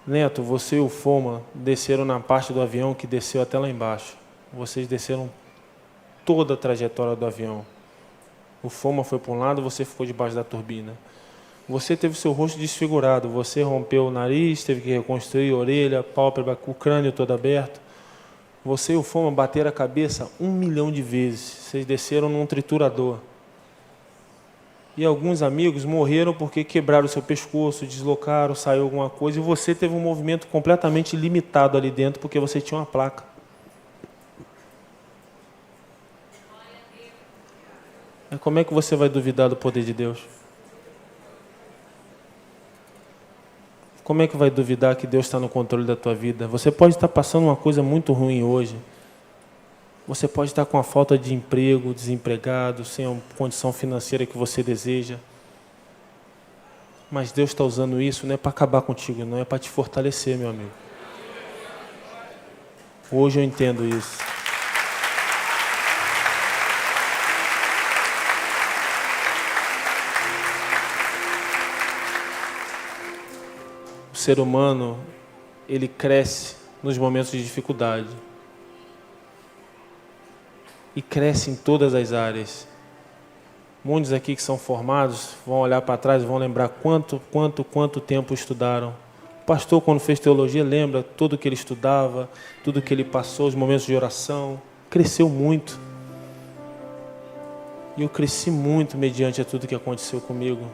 Neto, você e o Foma desceram na parte do avião que desceu até lá embaixo. Vocês desceram toda a trajetória do avião. O Foma foi para um lado, você ficou debaixo da turbina. Você teve seu rosto desfigurado, você rompeu o nariz, teve que reconstruir a orelha, a pálpebra, o crânio todo aberto. Você e o Foma bateram a cabeça 1 milhão de vezes. Vocês desceram num triturador. E alguns amigos morreram porque quebraram o seu pescoço, deslocaram, saiu alguma coisa, e você teve um movimento completamente limitado ali dentro porque você tinha uma placa. Mas como é que você vai duvidar do poder de Deus? Como é que vai duvidar que Deus está no controle da tua vida? Você pode estar passando uma coisa muito ruim hoje. Você pode estar com a falta de emprego, desempregado, sem a condição financeira que você deseja. Mas Deus está usando isso não é para acabar contigo, não é para te fortalecer, meu amigo. Hoje eu entendo isso. O ser humano, ele cresce nos momentos de dificuldade. E cresce em todas as áreas. Muitos aqui que são formados vão olhar para trás e vão lembrar quanto tempo estudaram. O pastor, quando fez teologia, lembra tudo que ele estudava, tudo que ele passou, os momentos de oração. Cresceu muito. E eu cresci muito mediante a tudo que aconteceu comigo.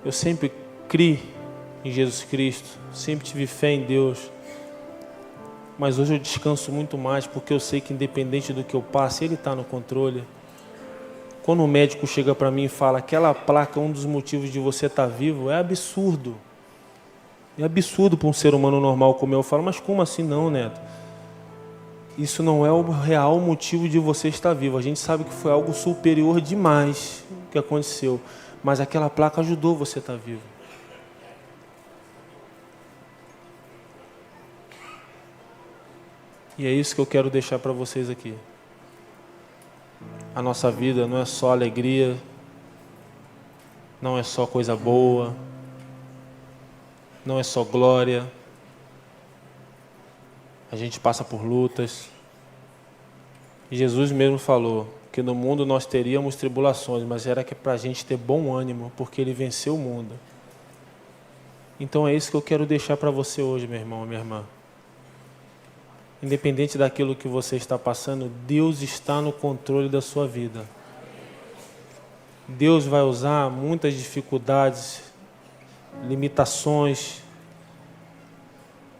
Eu sempre criei em Jesus Cristo, sempre tive fé em Deus. Mas hoje eu descanso muito mais, porque eu sei que independente do que eu passe, Ele está no controle. Quando o médico chega para mim e fala aquela placa é um dos motivos de você estar vivo, é absurdo. É absurdo para um ser humano normal como eu. Falo, mas como assim não, Neto? Isso não é o real motivo de você estar vivo. A gente sabe que foi algo superior demais que aconteceu. Mas aquela placa ajudou você a estar vivo. E é isso que eu quero deixar para vocês aqui. A nossa vida não é só alegria, não é só coisa boa, não é só glória. A gente passa por lutas. E Jesus mesmo falou que no mundo nós teríamos tribulações, mas era que para a gente ter bom ânimo, porque Ele venceu o mundo. Então é isso que eu quero deixar para você hoje, meu irmão, minha irmã. Independente daquilo que você está passando, Deus está no controle da sua vida. Deus vai usar muitas dificuldades, limitações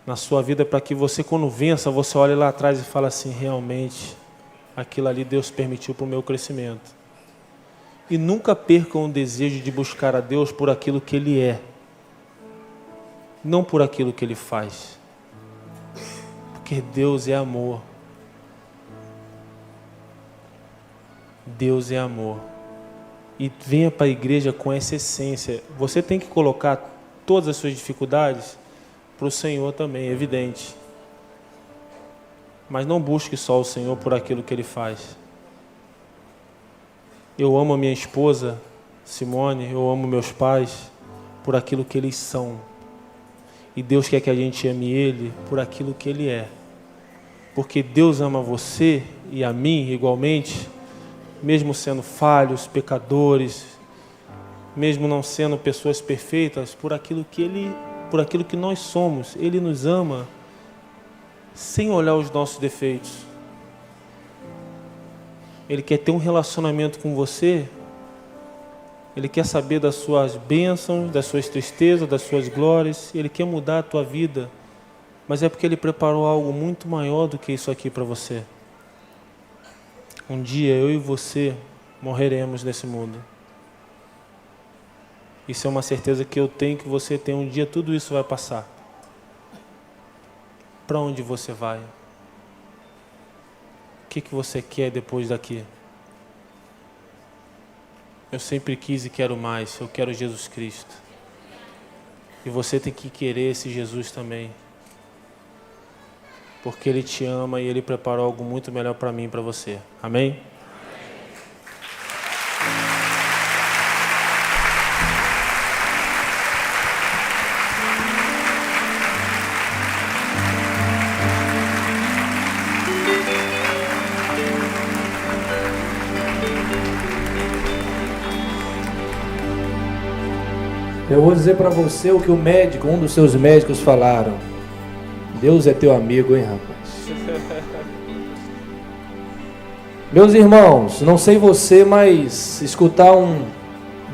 na sua vida para que você, quando vença, você olhe lá atrás e fale assim, realmente, aquilo ali Deus permitiu para o meu crescimento. E nunca percam o desejo de buscar a Deus por aquilo que Ele é, não por aquilo que Ele faz. Porque Deus é amor. Deus é amor. E venha para a igreja com essa essência. Você tem que colocar todas as suas dificuldades para o Senhor também, é evidente. Mas não busque só o Senhor por aquilo que Ele faz. Eu amo a minha esposa, Simone, eu amo meus pais por aquilo que eles são. E Deus quer que a gente ame Ele por aquilo que Ele é. porque Deus ama você e a mim igualmente, mesmo sendo falhos, pecadores, mesmo não sendo pessoas perfeitas, por aquilo que nós somos. Ele nos ama sem olhar os nossos defeitos. Ele quer ter um relacionamento com você. Ele quer saber das suas bênçãos, das suas tristezas, das suas glórias. Ele quer mudar a tua vida. Mas é porque Ele preparou algo muito maior do que isso aqui para você. Um dia eu e você morreremos nesse mundo. Isso é uma certeza que eu tenho, que você tem. Um dia tudo isso vai passar. Para onde você vai? O que você quer depois daqui? Eu sempre quis e quero mais. Eu quero Jesus Cristo. E você tem que querer esse Jesus também. Porque Ele te ama e Ele preparou algo muito melhor para mim e para você. Amém? Eu vou dizer para você o que um dos seus médicos falaram. Deus é teu amigo, hein, rapaz? Meus irmãos, não sei você, mas escutar um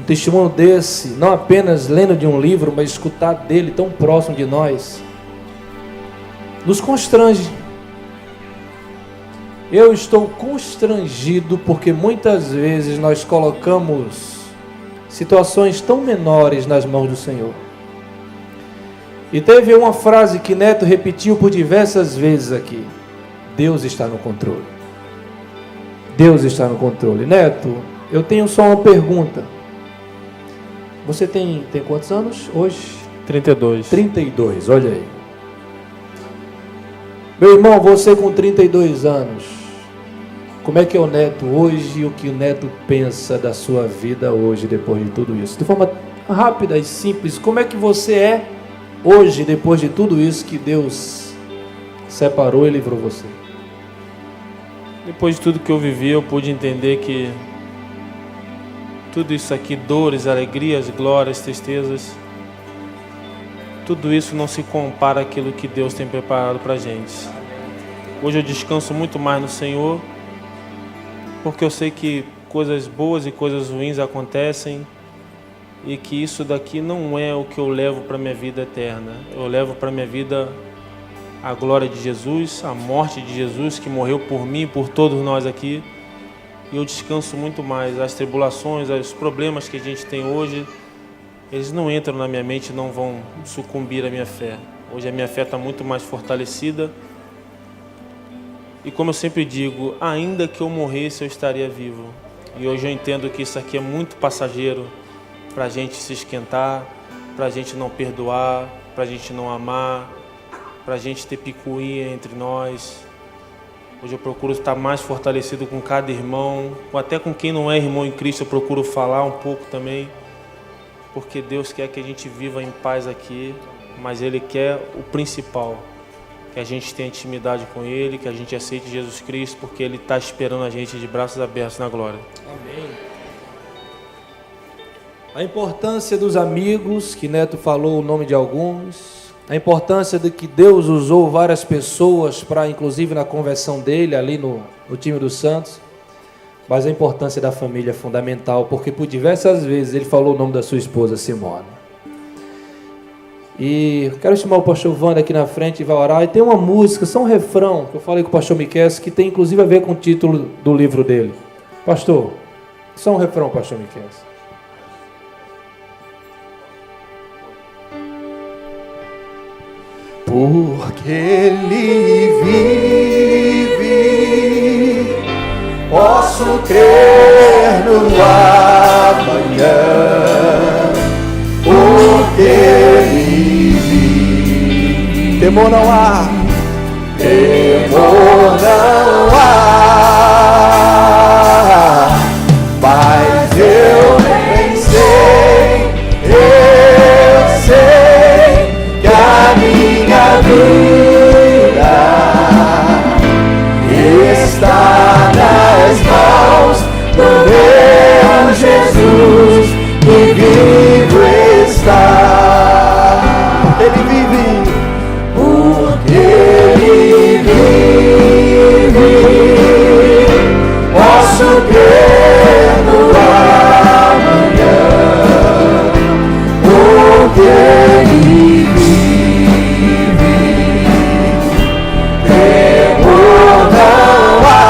testemunho desse, não apenas lendo de um livro, mas escutar dele tão próximo de nós, nos constrange. Eu estou constrangido porque muitas vezes nós colocamos situações tão menores nas mãos do Senhor. E teve uma frase que Neto repetiu por diversas vezes aqui: Deus está no controle. Deus está no controle. Neto, eu tenho só uma pergunta. Você tem quantos anos hoje? 32. 32, olha aí. Meu irmão, você com 32 anos, como é que é o Neto hoje e o que o Neto pensa da sua vida hoje, depois de tudo isso? De forma rápida e simples, como é que você é hoje, depois de tudo isso que Deus separou e livrou você? Depois de tudo que eu vivi, eu pude entender que tudo isso aqui, dores, alegrias, glórias, tristezas, tudo isso não se compara àquilo que Deus tem preparado para a gente. Hoje eu descanso muito mais no Senhor, porque eu sei que coisas boas e coisas ruins acontecem e que isso daqui não é o que eu levo para a minha vida eterna. Eu levo para a minha vida a glória de Jesus, a morte de Jesus que morreu por mim e por todos nós aqui. E eu descanso muito mais. As tribulações, os problemas que a gente tem hoje, eles não entram na minha mente e não vão sucumbir à minha fé. Hoje a minha fé está muito mais fortalecida. E como eu sempre digo, ainda que eu morresse, eu estaria vivo. E hoje eu entendo que isso aqui é muito passageiro, para a gente se esquentar, para a gente não perdoar, para a gente não amar, para a gente ter picuinha entre nós. Hoje eu procuro estar mais fortalecido com cada irmão, ou até com quem não é irmão em Cristo, eu procuro falar um pouco também, porque Deus quer que a gente viva em paz aqui, mas Ele quer o principal, que a gente tenha intimidade com Ele, que a gente aceite Jesus Cristo, porque Ele está esperando a gente de braços abertos na glória. Amém. A importância dos amigos, que Neto falou o nome de alguns, a importância de que Deus usou várias pessoas para, inclusive na conversão dele, ali no time dos Santos, mas a importância da família é fundamental, porque por diversas vezes ele falou o nome da sua esposa, Simone. E quero chamar o pastor Wander aqui na frente e vai orar. E tem uma música, só um refrão, que eu falei com o pastor Miquel, que tem inclusive a ver com o título do livro dele. Pastor, só um refrão, pastor Miquel. Porque Ele vive, posso crer no amanhã. Porque Ele vive, temor não há, temor não há. Mas eu nem sei, eu sei que a minha vida Ele vive. Porque Ele vive, posso crer no amanhã. Porque Ele vive, temor não há.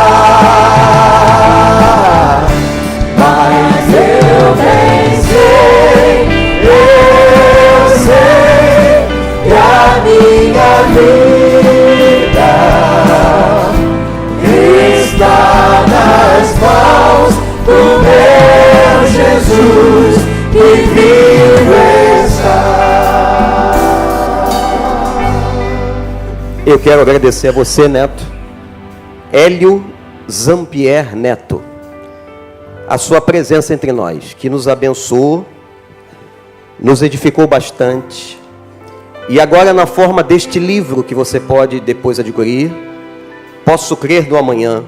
Mas eu bem sei, eu sei que a minha vida está nas mãos do meu Jesus, que vivo está. Eu quero agradecer a você, Neto, Hélio Zampier Neto, a sua presença entre nós, que nos abençoou, nos edificou bastante. E agora, na forma deste livro que você pode depois adquirir, Posso Crer no Amanhã,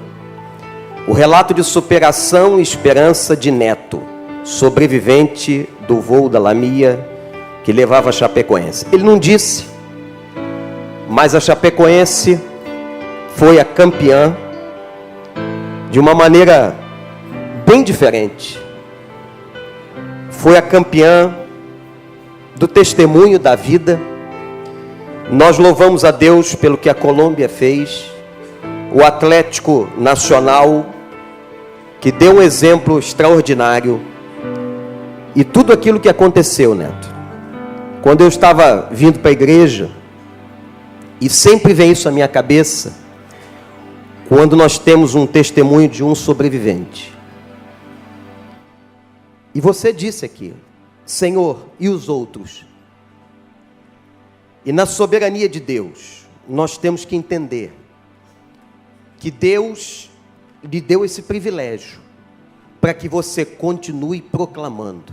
o relato de superação e esperança de Neto, sobrevivente do voo da Lamia que levava a Chapecoense. Ele não disse, mas a Chapecoense foi a campeã de uma maneira bem diferente. Foi a campeã do testemunho da vida. Nós louvamos a Deus pelo que a Colômbia fez, o Atlético Nacional, que deu um exemplo extraordinário, e tudo aquilo que aconteceu, Neto. Quando eu estava vindo para a igreja, e sempre vem isso à minha cabeça, quando nós temos um testemunho de um sobrevivente. E você disse aqui, Senhor, e os outros? E na soberania de Deus, nós temos que entender que Deus lhe deu esse privilégio para que você continue proclamando.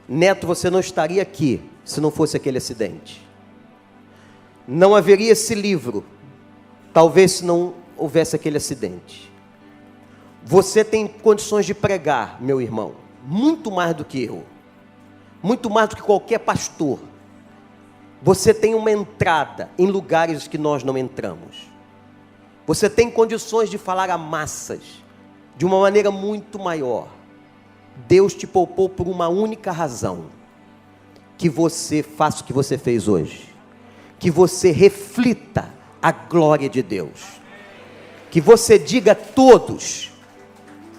Neto, você não estaria aqui se não fosse aquele acidente. Não haveria esse livro, talvez se não houvesse aquele acidente. Você tem condições de pregar, meu irmão, muito mais do que eu, muito mais do que qualquer pastor. Você tem uma entrada em lugares que nós não entramos. Você tem condições de falar a massas de uma maneira muito maior. Deus te poupou por uma única razão: que você faça o que você fez hoje, que você reflita a glória de Deus, que você diga a todos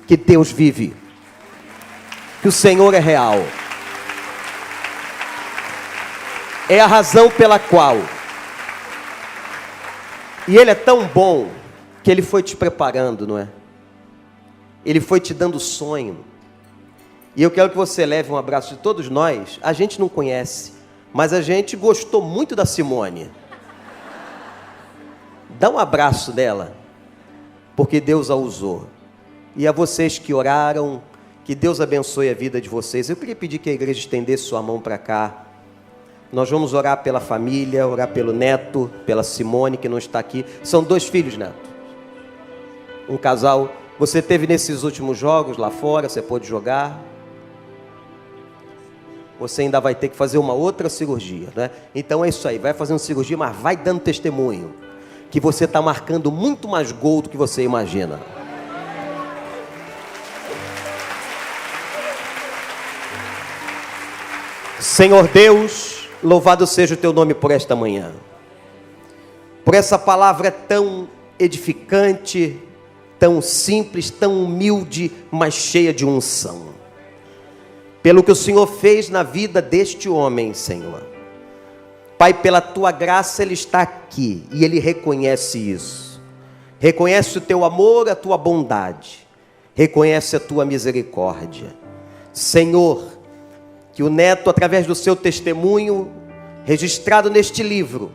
que Deus vive, que o Senhor é real. É a razão pela qual, e Ele é tão bom, que Ele foi te preparando, não é? Ele foi te dando sonho. E eu quero que você leve um abraço de todos nós. A gente não conhece, mas a gente gostou muito da Simone. Dá um abraço dela, porque Deus a usou. E a vocês que oraram, que Deus abençoe a vida de vocês. Eu queria pedir que a igreja estendesse sua mão para cá. Nós vamos orar pela família, orar pelo Neto, pela Simone, que não está aqui. São 2 filhos, Neto. Um casal. Você teve nesses últimos jogos lá fora, você pôde jogar. Você ainda vai ter que fazer uma outra cirurgia, né? Então é isso aí, vai fazendo cirurgia, mas vai dando testemunho que você está marcando muito mais gol do que você imagina. Senhor Deus, louvado seja o teu nome por esta manhã, por essa palavra tão edificante, tão simples, tão humilde, mas cheia de unção. Pelo que o Senhor fez na vida deste homem, Senhor. Pai, pela tua graça ele está aqui e ele reconhece isso. Reconhece o teu amor, a tua bondade. Reconhece a tua misericórdia. Senhor, que o Neto, através do seu testemunho, registrado neste livro,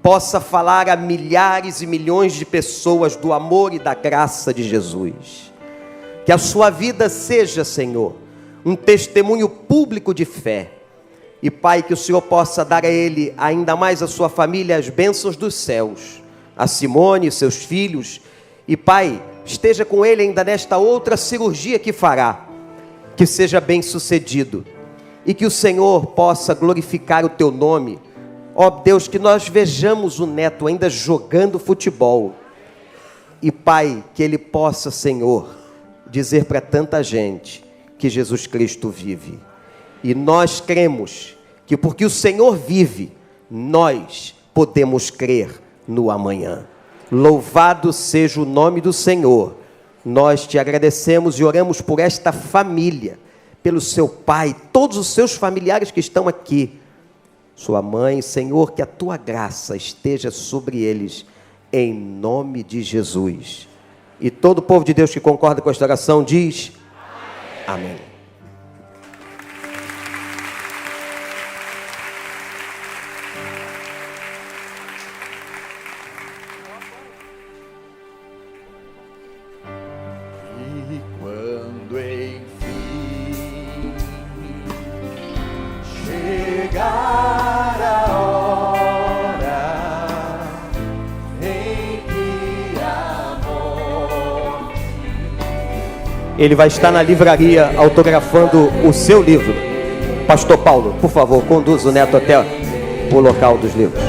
possa falar a milhares e milhões de pessoas do amor e da graça de Jesus. Que a sua vida seja, Senhor, um testemunho público de fé. E Pai, que o Senhor possa dar a ele, ainda mais a sua família, as bênçãos dos céus. A Simone, seus filhos. E Pai, esteja com ele ainda nesta outra cirurgia que fará. Que seja bem sucedido. e que o Senhor possa glorificar o teu nome. Ó Deus, que nós vejamos o neto ainda jogando futebol. E Pai, que ele possa, Senhor, dizer para tanta gente que Jesus Cristo vive. E nós cremos que porque o Senhor vive, nós podemos crer no amanhã. Louvado seja o nome do Senhor. Nós te agradecemos e oramos por esta família, pelo seu pai, todos os seus familiares que estão aqui, sua mãe, Senhor, que a tua graça esteja sobre eles, em nome de Jesus. E todo o povo de Deus que concorda com esta oração diz: amém. Amém. E quando enfim chegar a hora em que a morte... Ele vai estar na livraria autografando o seu livro. Pastor Paulo, por favor, conduza o neto até o local dos livros.